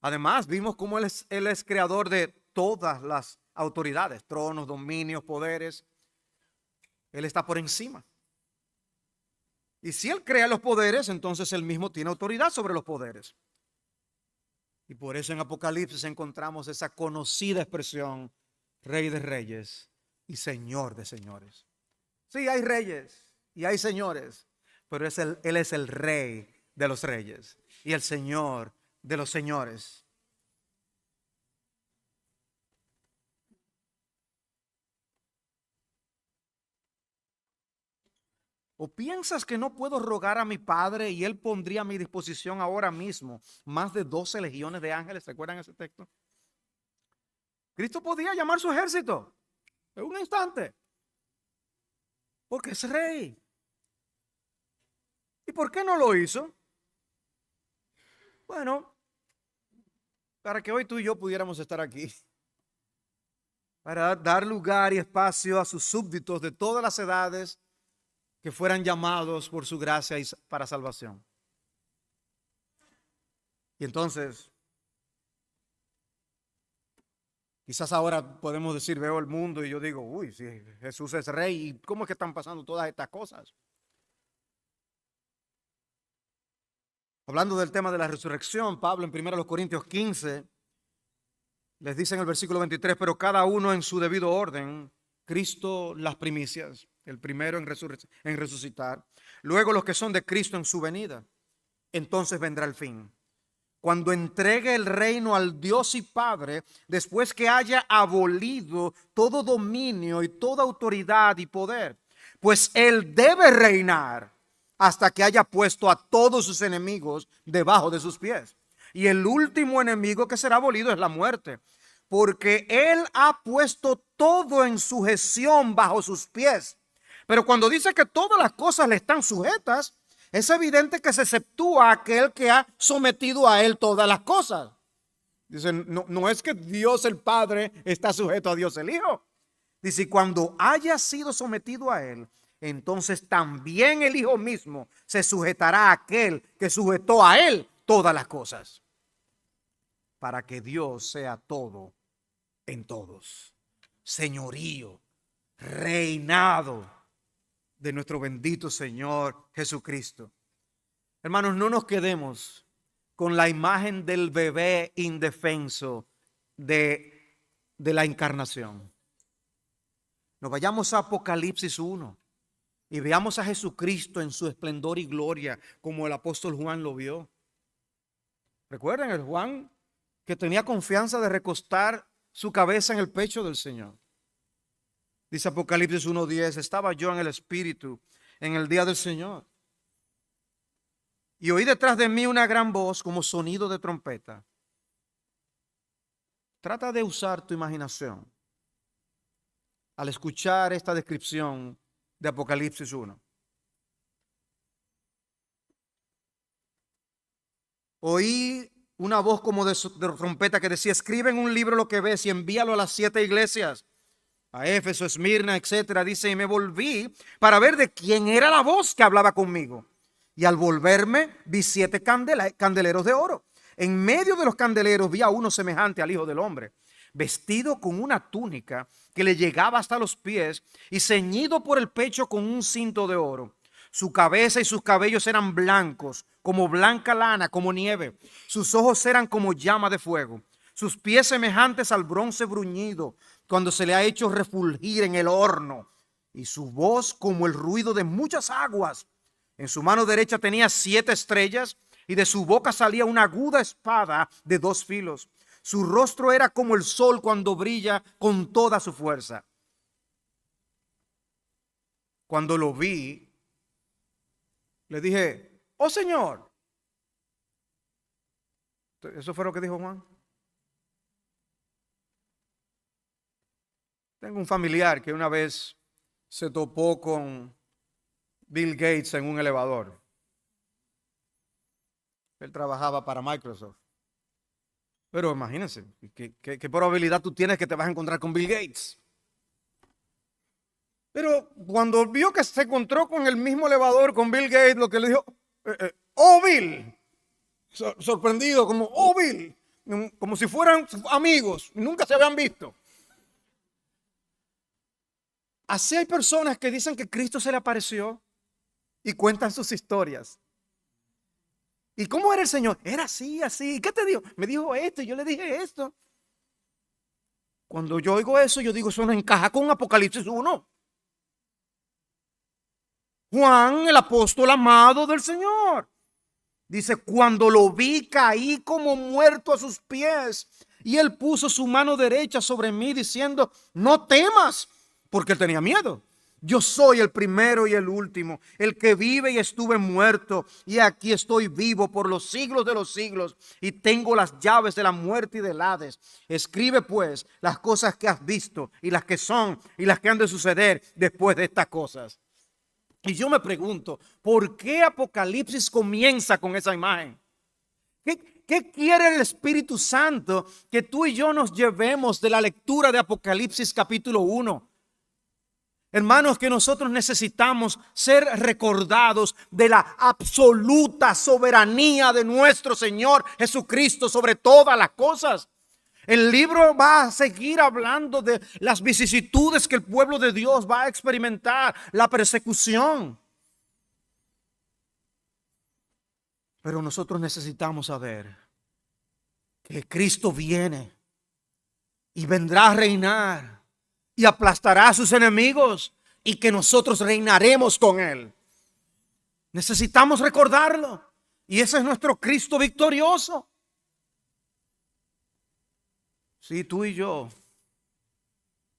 Además, vimos cómo Él es creador de todas las autoridades, tronos, dominios, poderes. Él está por encima. Y si Él crea los poderes, entonces Él mismo tiene autoridad sobre los poderes. Y por eso en Apocalipsis encontramos esa conocida expresión, Rey de reyes y Señor de señores. Sí, hay reyes y hay señores, pero Él es el Rey de los reyes y el Señor de los señores. ¿O piensas que no puedo rogar a mi Padre y Él pondría a mi disposición ahora mismo más de 12 legiones de ángeles? ¿Recuerdan ese texto? Cristo podía llamar su ejército en un instante, porque es Rey. ¿Y por qué no lo hizo? Bueno, para que hoy tú y yo pudiéramos estar aquí, para dar lugar y espacio a sus súbditos de todas las edades que fueran llamados por su gracia y para salvación. Y entonces, quizás ahora podemos decir, veo el mundo y yo digo, uy, si Jesús es Rey, ¿y cómo es que están pasando todas estas cosas? Hablando del tema de la resurrección, Pablo en 1 Corintios 15 les dice en el versículo 23, pero cada uno en su debido orden, Cristo las primicias, el primero en resucitar, luego los que son de Cristo en su venida, entonces vendrá el fin. Cuando entregue el reino al Dios y Padre, después que haya abolido todo dominio y toda autoridad y poder, pues Él debe reinar hasta que haya puesto a todos sus enemigos debajo de sus pies. Y el último enemigo que será abolido es la muerte, porque Él ha puesto todo en sujeción bajo sus pies. Pero cuando dice que todas las cosas le están sujetas, es evidente que se exceptúa aquel que ha sometido a Él todas las cosas. Dicen, no es que Dios el Padre está sujeto a Dios el Hijo. Dice, cuando haya sido sometido a Él, entonces también el Hijo mismo se sujetará a aquel que sujetó a Él todas las cosas, para que Dios sea todo en todos. Señorío, reinado de nuestro bendito Señor Jesucristo. Hermanos, no nos quedemos con la imagen del bebé indefenso de la encarnación. Nos vayamos a Apocalipsis 1 y veamos a Jesucristo en su esplendor y gloria, como el apóstol Juan lo vio. Recuerden, el Juan que tenía confianza de recostar su cabeza en el pecho del Señor. Dice Apocalipsis 1:10, estaba yo en el Espíritu en el día del Señor, y oí detrás de mí una gran voz como sonido de trompeta. Trata de usar tu imaginación al escuchar esta descripción de Apocalipsis 1. Oí una voz como de trompeta que decía, escribe en un libro lo que ves y envíalo a las 7 iglesias, a Éfeso, Esmirna, etcétera. Dice, y me volví para ver de quién era la voz que hablaba conmigo. Y al volverme vi 7 candeleros de oro. En medio de los candeleros vi a uno semejante al Hijo del Hombre, vestido con una túnica que le llegaba hasta los pies y ceñido por el pecho con un cinto de oro. Su cabeza y sus cabellos eran blancos, como blanca lana, como nieve. Sus ojos eran como llama de fuego. Sus pies semejantes al bronce bruñido, cuando se le ha hecho refulgir en el horno. Y su voz como el ruido de muchas aguas. En su mano derecha tenía 7 estrellas y de su boca salía una aguda espada de 2 filos. Su rostro era como el sol cuando brilla con toda su fuerza. Cuando lo vi, le dije, oh Señor. Eso fue lo que dijo Juan. Tengo un familiar que una vez se topó con Bill Gates en un elevador. Él trabajaba para Microsoft. Pero imagínense, ¿qué probabilidad tú tienes que te vas a encontrar con Bill Gates? Pero cuando vio que se encontró con el mismo elevador, con Bill Gates, lo que le dijo, oh Bill, sorprendido, como, oh Bill, como si fueran amigos, nunca se habían visto. Así hay personas que dicen que Cristo se le apareció y cuentan sus historias. ¿Y cómo era el Señor? Era así, así. ¿Y qué te dijo? Me dijo esto y yo le dije esto. Cuando yo oigo eso, yo digo, eso no encaja con Apocalipsis 1. Juan, el apóstol amado del Señor, dice, cuando lo vi, caí como muerto a sus pies. Y él puso su mano derecha sobre mí diciendo, no temas, porque él tenía miedo. Yo soy el primero y el último, el que vive y estuve muerto, y aquí estoy vivo por los siglos de los siglos, y tengo las llaves de la muerte y del Hades. Escribe pues las cosas que has visto, y las que son, y las que han de suceder después de estas cosas. Y yo me pregunto, ¿por qué Apocalipsis comienza con esa imagen? ¿Qué quiere el Espíritu Santo que tú y yo nos llevemos de la lectura de Apocalipsis capítulo 1? Hermanos, que nosotros necesitamos ser recordados de la absoluta soberanía de nuestro Señor Jesucristo sobre todas las cosas. El libro va a seguir hablando de las vicisitudes que el pueblo de Dios va a experimentar, la persecución. Pero nosotros necesitamos saber que Cristo viene y vendrá a reinar y aplastará a sus enemigos y que nosotros reinaremos con Él. Necesitamos recordarlo. Y ese es nuestro Cristo victorioso. Sí, tú y yo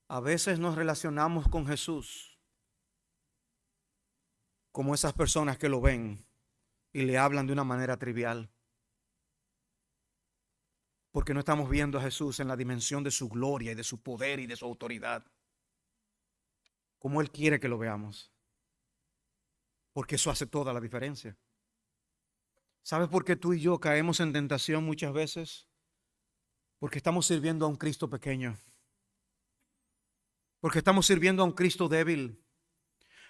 a veces nos relacionamos con Jesús como esas personas que lo ven y le hablan de una manera trivial. Porque no estamos viendo a Jesús en la dimensión de su gloria y de su poder y de su autoridad, como Él quiere que lo veamos. Porque eso hace toda la diferencia. ¿Sabes por qué tú y yo caemos en tentación muchas veces? Porque estamos sirviendo a un Cristo pequeño. Porque estamos sirviendo a un Cristo débil.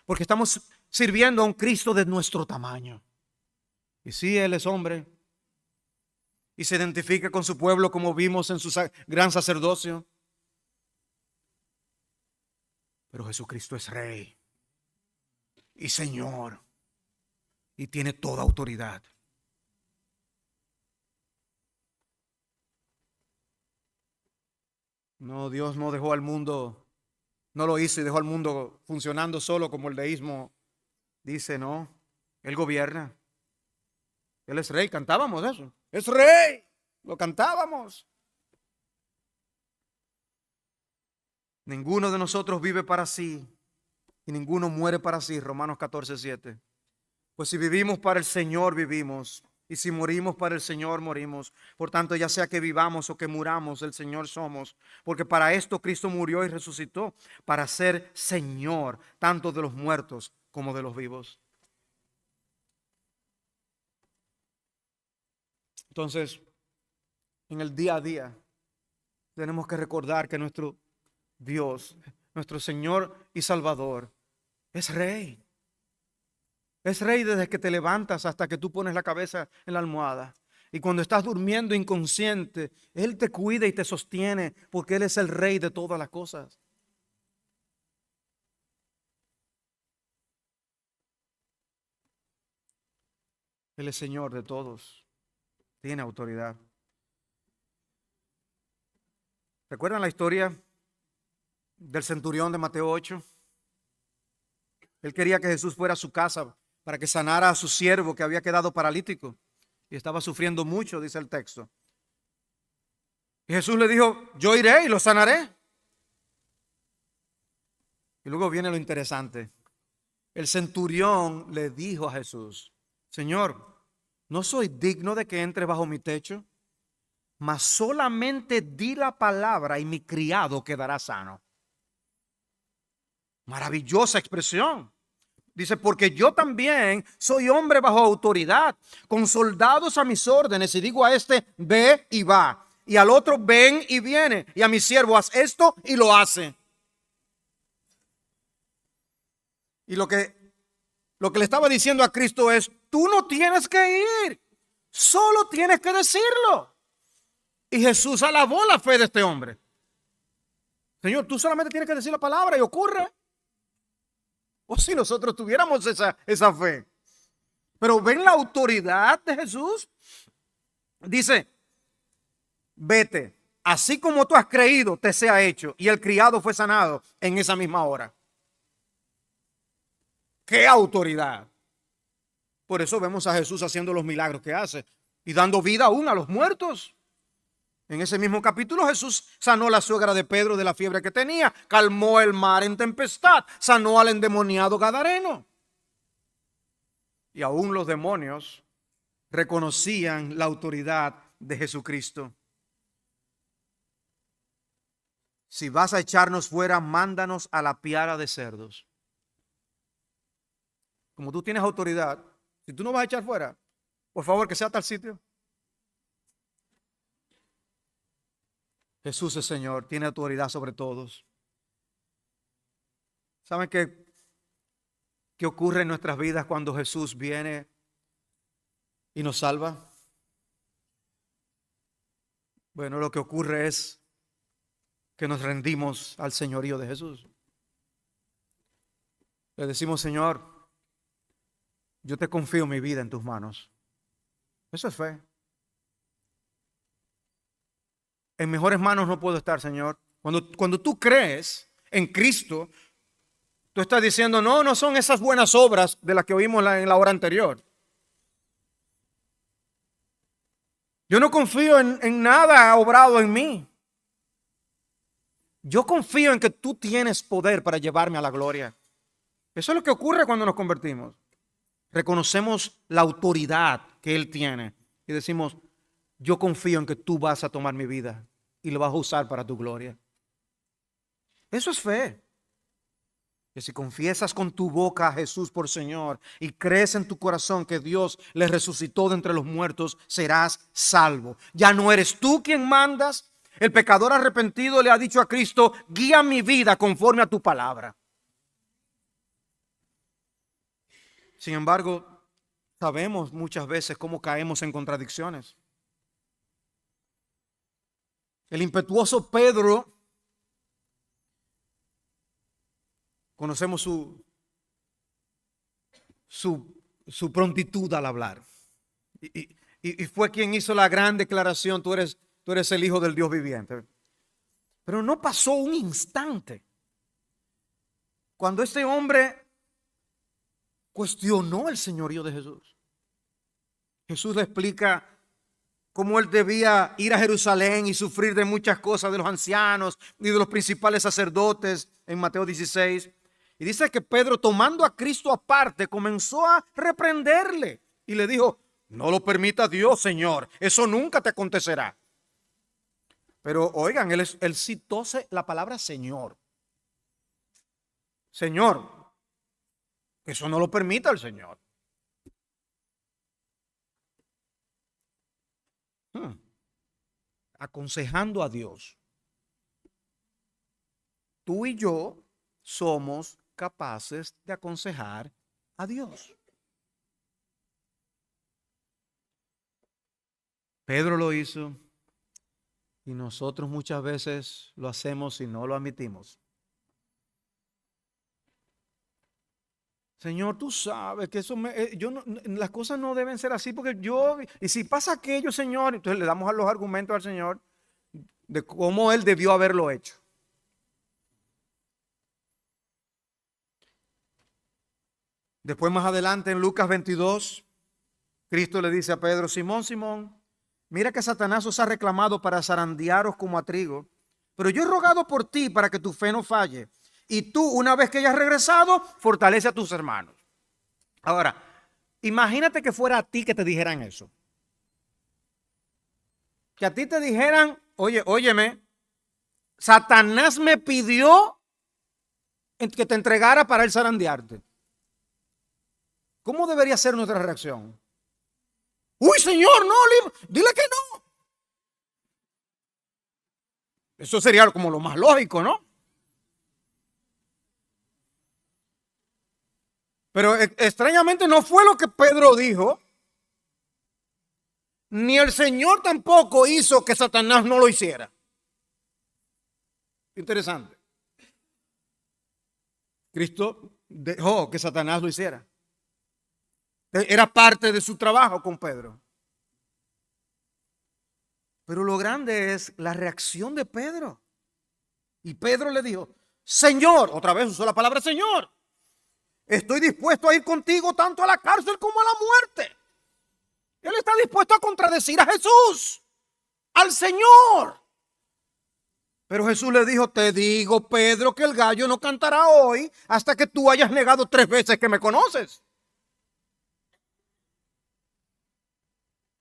Porque estamos sirviendo a un Cristo de nuestro tamaño. Y sí, Él es hombre. Y se identifica con su pueblo como vimos en su gran sacerdocio. Pero Jesucristo es Rey y Señor y tiene toda autoridad. No, Dios no dejó al mundo, no lo hizo y dejó al mundo funcionando solo como el deísmo dice, no. Él gobierna. Él es Rey, cantábamos eso. Es Rey, lo cantábamos. Ninguno de nosotros vive para sí y ninguno muere para sí. Romanos 14:7. Pues si vivimos para el Señor, vivimos. Y si morimos para el Señor, morimos. Por tanto, ya sea que vivamos o que muramos, el Señor somos. Porque para esto Cristo murió y resucitó, para ser Señor, tanto de los muertos como de los vivos. Entonces, en el día a día, tenemos que recordar que nuestro Dios, nuestro Señor y Salvador, es Rey. Es Rey desde que te levantas hasta que tú pones la cabeza en la almohada. Y cuando estás durmiendo inconsciente, Él te cuida y te sostiene porque Él es el Rey de todas las cosas. Él es Señor de todos. Tiene autoridad. ¿Recuerdan la historia del centurión de Mateo 8? Él quería que Jesús fuera a su casa para que sanara a su siervo que había quedado paralítico y estaba sufriendo mucho, dice el texto. Y Jesús le dijo, yo iré y lo sanaré. Y luego viene lo interesante. El centurión le dijo a Jesús, Señor, no soy digno de que entre bajo mi techo, mas solamente di la palabra y mi criado quedará sano. Maravillosa expresión. Dice, porque yo también soy hombre bajo autoridad, con soldados a mis órdenes, y digo a este, ve y va, y al otro, ven y viene, y a mi siervo, haz esto y lo hace. Y lo que le estaba diciendo a Cristo es, tú no tienes que ir, solo tienes que decirlo. Y Jesús alabó la fe de este hombre. Señor, tú solamente tienes que decir la palabra y ocurre. O si nosotros tuviéramos esa fe. Pero ven la autoridad de Jesús. Dice, vete, así como tú has creído, te sea hecho. Y el criado fue sanado en esa misma hora. ¡Qué autoridad! Por eso vemos a Jesús haciendo los milagros que hace y dando vida aún a los muertos. En ese mismo capítulo Jesús sanó a la suegra de Pedro de la fiebre que tenía, calmó el mar en tempestad, sanó al endemoniado gadareno. Y aún los demonios reconocían la autoridad de Jesucristo. Si vas a echarnos fuera, mándanos a la piara de cerdos. Como tú tienes autoridad, si tú no vas a echar fuera, por favor que sea tal sitio. Jesús es Señor, tiene autoridad sobre todos. ¿Saben qué ocurre en nuestras vidas cuando Jesús viene y nos salva? Bueno, lo que ocurre es que nos rendimos al señorío de Jesús. Le decimos, Señor, yo te confío mi vida en tus manos. Eso es fe. En mejores manos no puedo estar, Señor. Cuando tú crees en Cristo, tú estás diciendo, no son esas buenas obras de las que oímos en la hora anterior. Yo no confío en nada obrado en mí. Yo confío en que tú tienes poder para llevarme a la gloria. Eso es lo que ocurre cuando nos convertimos. Reconocemos la autoridad que Él tiene y decimos, yo confío en que tú vas a tomar mi vida y lo vas a usar para tu gloria. Eso es fe. Que si confiesas con tu boca a Jesús por Señor y crees en tu corazón que Dios le resucitó de entre los muertos, serás salvo. Ya no eres tú quien mandas. El pecador arrepentido le ha dicho a Cristo, guía mi vida conforme a tu palabra. Sin embargo, sabemos muchas veces cómo caemos en contradicciones. El impetuoso Pedro, conocemos su prontitud al hablar. Y fue quien hizo la gran declaración, tú eres el Hijo del Dios viviente. Pero no pasó un instante cuando este hombre cuestionó el señorío de Jesús. Jesús le explica cómo él debía ir a Jerusalén y sufrir de muchas cosas de los ancianos y de los principales sacerdotes en Mateo 16. Y dice que Pedro, tomando a Cristo aparte, comenzó a reprenderle y le dijo, no lo permita Dios, Señor, eso nunca te acontecerá. Pero oigan, él citó la palabra Señor. Señor, que eso no lo permita el Señor. Aconsejando a Dios. Tú y yo somos capaces de aconsejar a Dios. Pedro lo hizo y nosotros muchas veces lo hacemos y no lo admitimos. Señor, tú sabes que eso las cosas no deben ser así porque y si pasa aquello, Señor, entonces le damos los argumentos al Señor de cómo Él debió haberlo hecho. Después más adelante en Lucas 22, Cristo le dice a Pedro, Simón, Simón, mira que Satanás os ha reclamado para zarandearos como a trigo, pero yo he rogado por ti para que tu fe no falle. Y tú, una vez que hayas regresado, fortalece a tus hermanos. Ahora, imagínate que fuera a ti que te dijeran eso. Que a ti te dijeran, óyeme, Satanás me pidió que te entregara para él zarandearte, ¿cómo debería ser nuestra reacción? Uy, Señor, no, dile que no. Eso sería como lo más lógico, ¿no? Pero extrañamente no fue lo que Pedro dijo, ni el Señor tampoco hizo que Satanás no lo hiciera. Interesante. Cristo dejó que Satanás lo hiciera. Era parte de su trabajo con Pedro. Pero lo grande es la reacción de Pedro. Y Pedro le dijo, Señor, otra vez usó la palabra Señor, estoy dispuesto a ir contigo tanto a la cárcel como a la muerte. Él está dispuesto a contradecir a Jesús, al Señor. Pero Jesús le dijo, te digo, Pedro, que el gallo no cantará hoy hasta que tú hayas negado 3 veces que me conoces.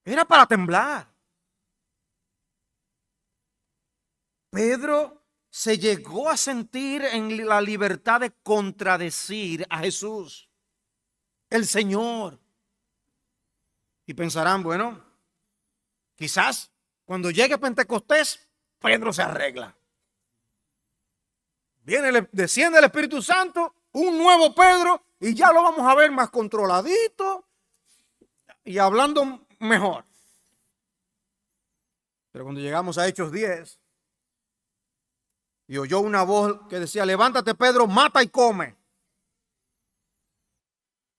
Era para temblar. Pedro se llegó a sentir en la libertad de contradecir a Jesús, el Señor. Y pensarán, bueno, quizás cuando llegue Pentecostés, Pedro se arregla. Desciende el Espíritu Santo, un nuevo Pedro, y ya lo vamos a ver más controladito y hablando mejor. Pero cuando llegamos a Hechos 10, y oyó una voz que decía, levántate Pedro, mata y come.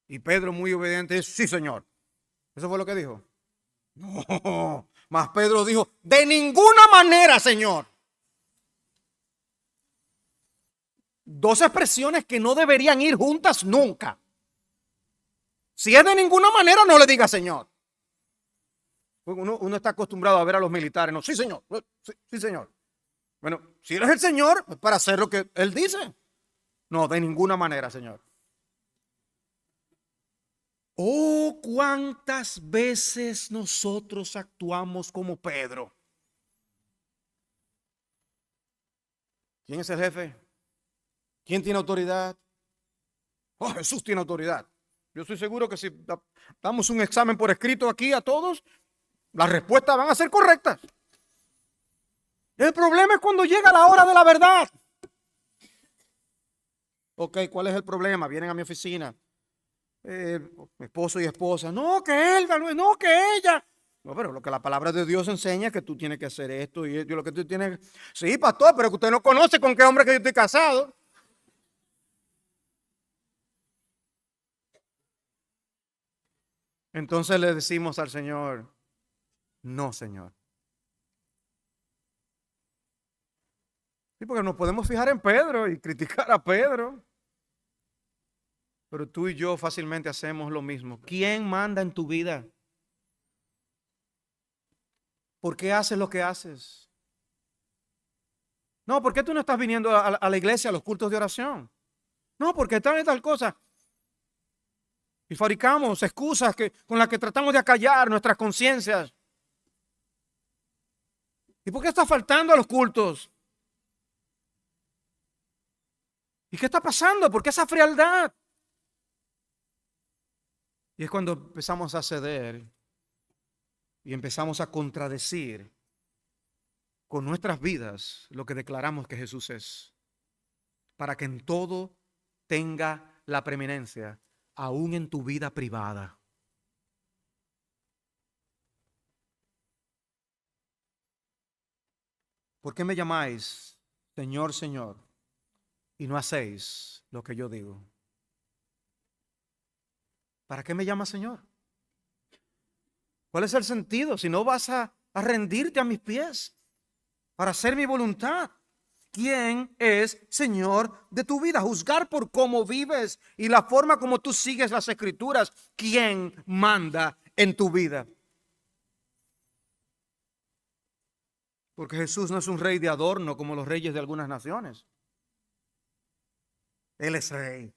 Y Pedro muy obediente dice, sí Señor. ¿Eso fue lo que dijo? No, más Pedro dijo, de ninguna manera Señor. 2 expresiones que no deberían ir juntas nunca. Si es de ninguna manera, no le diga Señor. Uno está acostumbrado a ver a los militares. No, sí Señor, sí Señor. Bueno, si eres el Señor, es para hacer lo que Él dice. No, de ninguna manera, Señor. Oh, cuántas veces nosotros actuamos como Pedro. ¿Quién es el jefe? ¿Quién tiene autoridad? Oh, Jesús tiene autoridad. Yo estoy seguro que si damos un examen por escrito aquí a todos, las respuestas van a ser correctas. El problema es cuando llega la hora de la verdad. Ok, ¿cuál es el problema? Vienen a mi oficina. Mi esposo y esposa. No, que él, no, que ella. No, pero lo que la palabra de Dios enseña es que tú tienes que hacer esto y lo que tú tienes. Sí, pastor, pero que usted no conoce con qué hombre que yo estoy casado. Entonces le decimos al Señor, no, Señor. Sí, porque nos podemos fijar en Pedro y criticar a Pedro. Pero tú y yo fácilmente hacemos lo mismo. ¿Quién manda en tu vida? ¿Por qué haces lo que haces? No, ¿por qué tú no estás viniendo a la iglesia, a los cultos de oración? No, porque tal cosa. Y fabricamos excusas con las que tratamos de acallar nuestras conciencias. ¿Y por qué estás faltando a los cultos? ¿Y qué está pasando? ¿Por qué esa frialdad? Y es cuando empezamos a ceder y empezamos a contradecir con nuestras vidas lo que declaramos que Jesús es, para que en todo tenga la preeminencia, aún en tu vida privada. ¿Por qué me llamáis Señor, Señor, y no hacéis lo que yo digo? ¿Para qué me llamas Señor? ¿Cuál es el sentido si no vas a rendirte a mis pies para hacer mi voluntad? ¿Quién es Señor de tu vida? Juzgar por cómo vives y la forma como tú sigues las Escrituras. ¿Quién manda en tu vida? Porque Jesús no es un rey de adorno como los reyes de algunas naciones. Él es rey.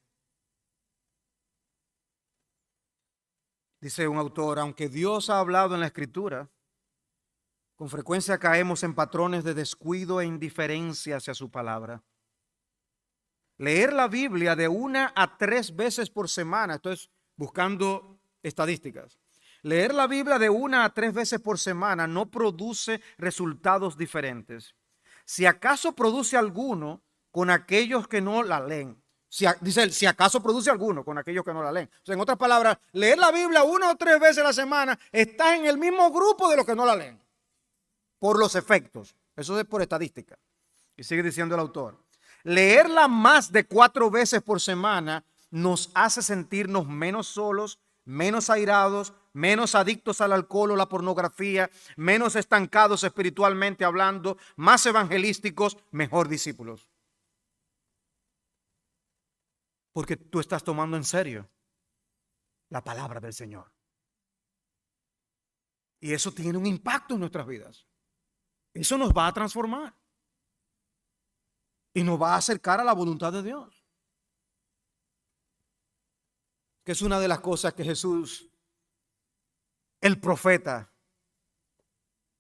Dice un autor, aunque Dios ha hablado en la Escritura, con frecuencia caemos en patrones de descuido e indiferencia hacia su palabra. Leer la Biblia de 1 a 3 veces por semana. Esto es buscando estadísticas. Leer la Biblia de 1 a 3 veces por semana no produce resultados diferentes. Si acaso produce alguno con aquellos que no la leen. Dice él, si acaso produce alguno con aquellos que no la leen. O sea, en otras palabras, leer la Biblia 1 o 3 veces a la semana, estás en el mismo grupo de los que no la leen. Por los efectos. Eso es por estadística. Y sigue diciendo el autor. Leerla más de 4 veces por semana nos hace sentirnos menos solos, menos airados, menos adictos al alcohol o la pornografía, menos estancados espiritualmente hablando, más evangelísticos, mejor discípulos. Porque tú estás tomando en serio la palabra del Señor. Y eso tiene un impacto en nuestras vidas. Eso nos va a transformar. Y nos va a acercar a la voluntad de Dios. Que es una de las cosas que Jesús, el profeta,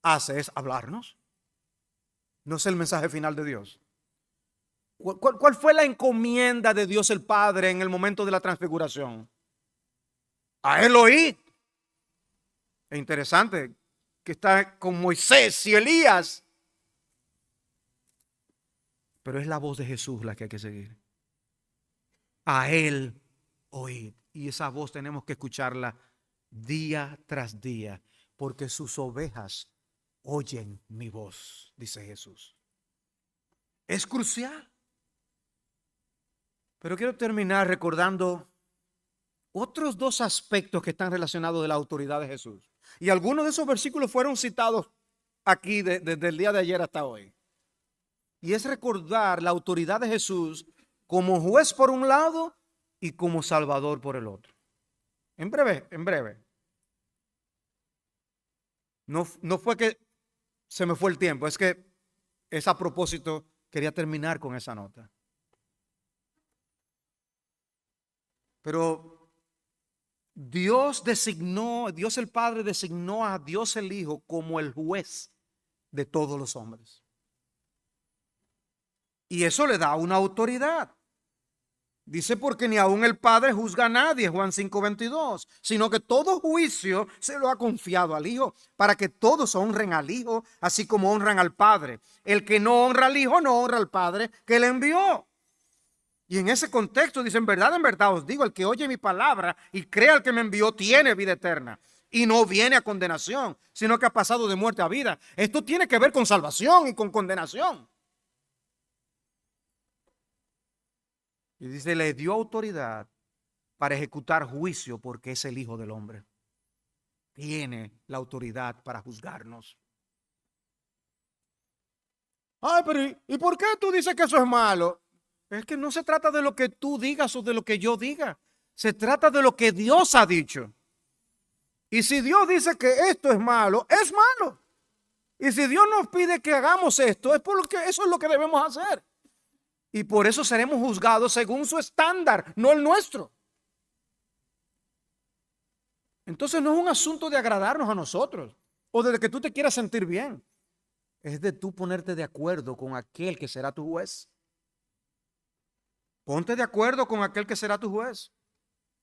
hace, es hablarnos. No es el mensaje final de Dios. ¿Cuál fue la encomienda de Dios el Padre en el momento de la transfiguración? A él oír. Es interesante que está con Moisés y Elías. Pero es la voz de Jesús la que hay que seguir. A él oír. Y esa voz tenemos que escucharla día tras día, porque sus ovejas oyen mi voz, dice Jesús. Es crucial. Pero quiero terminar recordando otros 2 aspectos que están relacionados de la autoridad de Jesús. Y algunos de esos versículos fueron citados aquí desde el día de ayer hasta hoy. Y es recordar la autoridad de Jesús como juez por un lado y como salvador por el otro. En breve. No fue que se me fue el tiempo, es que es a propósito, quería terminar con esa nota. Pero Dios el Padre designó a Dios el Hijo como el juez de todos los hombres. Y eso le da una autoridad. Dice, porque ni aun el Padre juzga a nadie, Juan 5:22, sino que todo juicio se lo ha confiado al Hijo, para que todos honren al Hijo, así como honran al Padre. El que no honra al Hijo, no honra al Padre que le envió. Y en ese contexto dice, en verdad os digo, el que oye mi palabra y crea al que me envió, tiene vida eterna. Y no viene a condenación, sino que ha pasado de muerte a vida. Esto tiene que ver con salvación y con condenación. Y dice, le dio autoridad para ejecutar juicio porque es el Hijo del Hombre. Tiene la autoridad para juzgarnos. Ay, pero ¿y por qué tú dices que eso es malo? Es que no se trata de lo que tú digas o de lo que yo diga. Se trata de lo que Dios ha dicho. Y si Dios dice que esto es malo, es malo. Y si Dios nos pide que hagamos esto, es porque eso es lo que debemos hacer. Y por eso seremos juzgados según su estándar, no el nuestro. Entonces no es un asunto de agradarnos a nosotros o de que tú te quieras sentir bien. Es de tú ponerte de acuerdo con aquel que será tu juez. Ponte de acuerdo con aquel que será tu juez.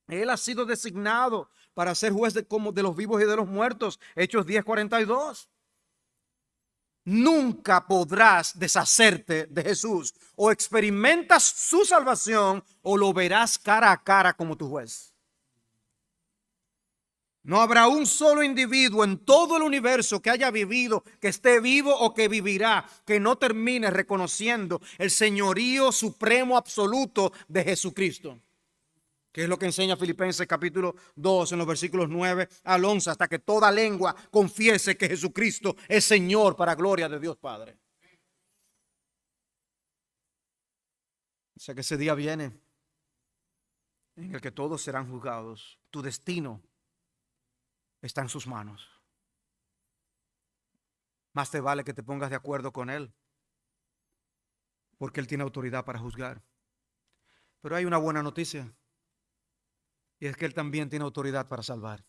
Él ha sido designado para ser juez como de los vivos y de los muertos. Hechos 10:42. Nunca podrás deshacerte de Jesús. O experimentas su salvación o lo verás cara a cara como tu juez. No habrá un solo individuo en todo el universo que haya vivido, que esté vivo o que vivirá, que no termine reconociendo el señorío supremo absoluto de Jesucristo. Que es lo que enseña Filipenses capítulo 2 en los versículos 9 al 11, hasta que toda lengua confiese que Jesucristo es Señor para gloria de Dios Padre. O sea que ese día viene en el que todos serán juzgados. Tu destino está en sus manos. Más te vale que te pongas de acuerdo con Él, porque Él tiene autoridad para juzgar. Pero hay una buena noticia. Y es que Él también tiene autoridad para salvar.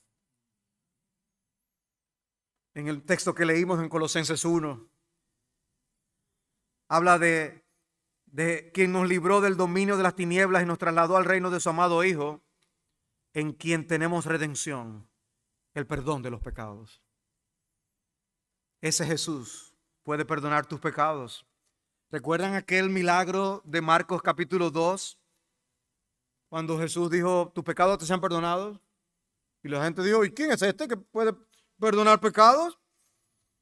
En el texto que leímos en Colosenses 1, habla de de quien nos libró del dominio de las tinieblas y nos trasladó al reino de su amado Hijo, en quien tenemos redención, el perdón de los pecados. Ese Jesús puede perdonar tus pecados. ¿Recuerdan aquel milagro de Marcos capítulo 2? Cuando Jesús dijo, tus pecados te sean perdonados. Y la gente dijo, ¿y quién es este que puede perdonar pecados?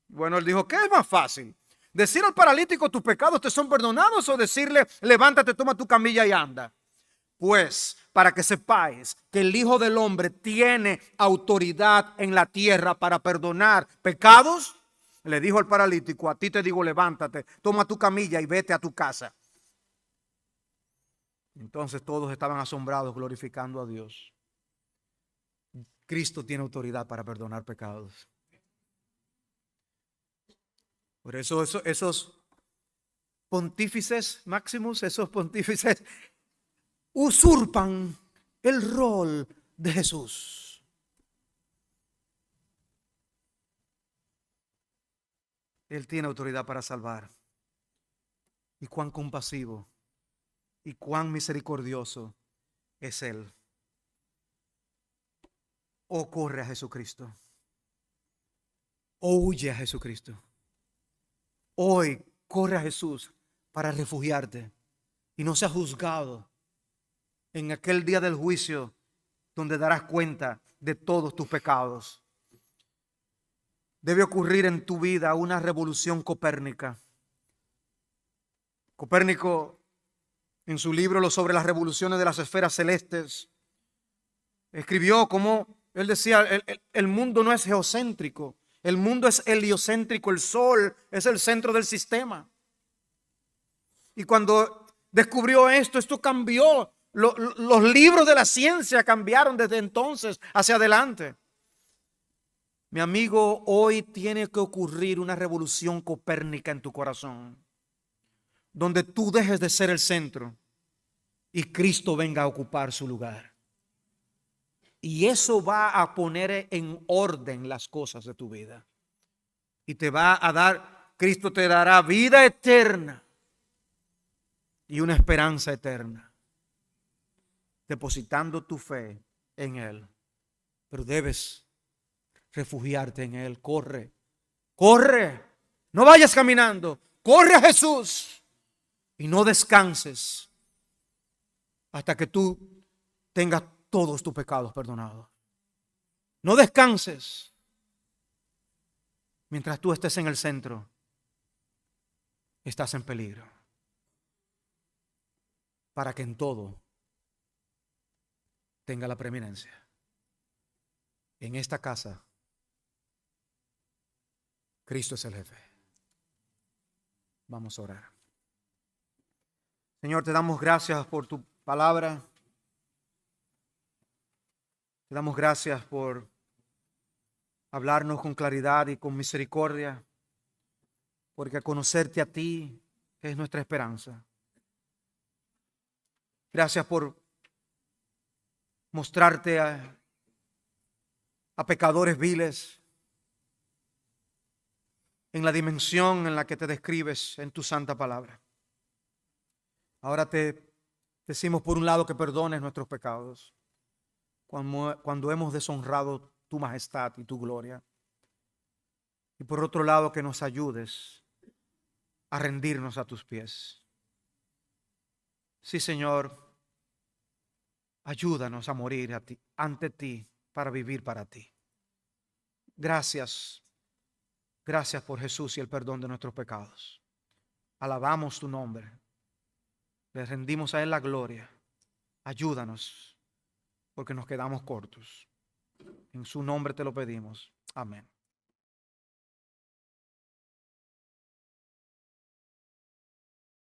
Bueno, él dijo, ¿qué es más fácil? ¿Decir al paralítico, tus pecados te son perdonados? ¿O decirle, levántate, toma tu camilla y anda? Pues, para que sepáis que el Hijo del Hombre tiene autoridad en la tierra para perdonar pecados, le dijo al paralítico, a ti te digo, levántate, toma tu camilla y vete a tu casa. Entonces todos estaban asombrados, glorificando a Dios. Cristo tiene autoridad para perdonar pecados. Por eso esos pontífices máximos, esos pontífices usurpan el rol de Jesús. Él tiene autoridad para salvar. Y cuán compasivo y cuán misericordioso es Él. O corre a Jesucristo, o huye a Jesucristo. Hoy corre a Jesús para refugiarte y no seas juzgado en aquel día del juicio donde darás cuenta de todos tus pecados. Debe ocurrir en tu vida una revolución copérnica. Copérnico, en su libro sobre las revoluciones de las esferas celestes, escribió como él decía, el mundo no es geocéntrico, el mundo es heliocéntrico, el sol es el centro del sistema. Y cuando descubrió esto cambió. Los libros de la ciencia cambiaron desde entonces hacia adelante. Mi amigo, hoy tiene que ocurrir una revolución copérnica en tu corazón, donde tú dejes de ser el centro y Cristo venga a ocupar su lugar. Y eso va a poner en orden las cosas de tu vida. Y te va a dar, Cristo te dará vida eterna y una esperanza eterna, depositando tu fe en Él. Pero debes refugiarte en Él. Corre, corre, no vayas caminando, corre a Jesús y no descanses hasta que tú tengas todos tus pecados perdonados. No descanses mientras tú estés en el centro. Estás en peligro. Para que en todo tenga la preeminencia. En esta casa, Cristo es el jefe. Vamos a orar. Señor, te damos gracias por tu palabra. Te damos gracias por hablarnos con claridad y con misericordia, porque conocerte a ti es nuestra esperanza. Gracias por mostrarte a pecadores viles en la dimensión en la que te describes en tu santa palabra. Ahora te decimos por un lado que perdones nuestros pecados cuando hemos deshonrado tu majestad y tu gloria. Y por otro lado que nos ayudes a rendirnos a tus pies. Sí, Señor, ayúdanos a morir ante ti para vivir para ti. Gracias. Gracias por Jesús y el perdón de nuestros pecados. Alabamos tu nombre. Le rendimos a Él la gloria. Ayúdanos porque nos quedamos cortos. En su nombre te lo pedimos. Amén.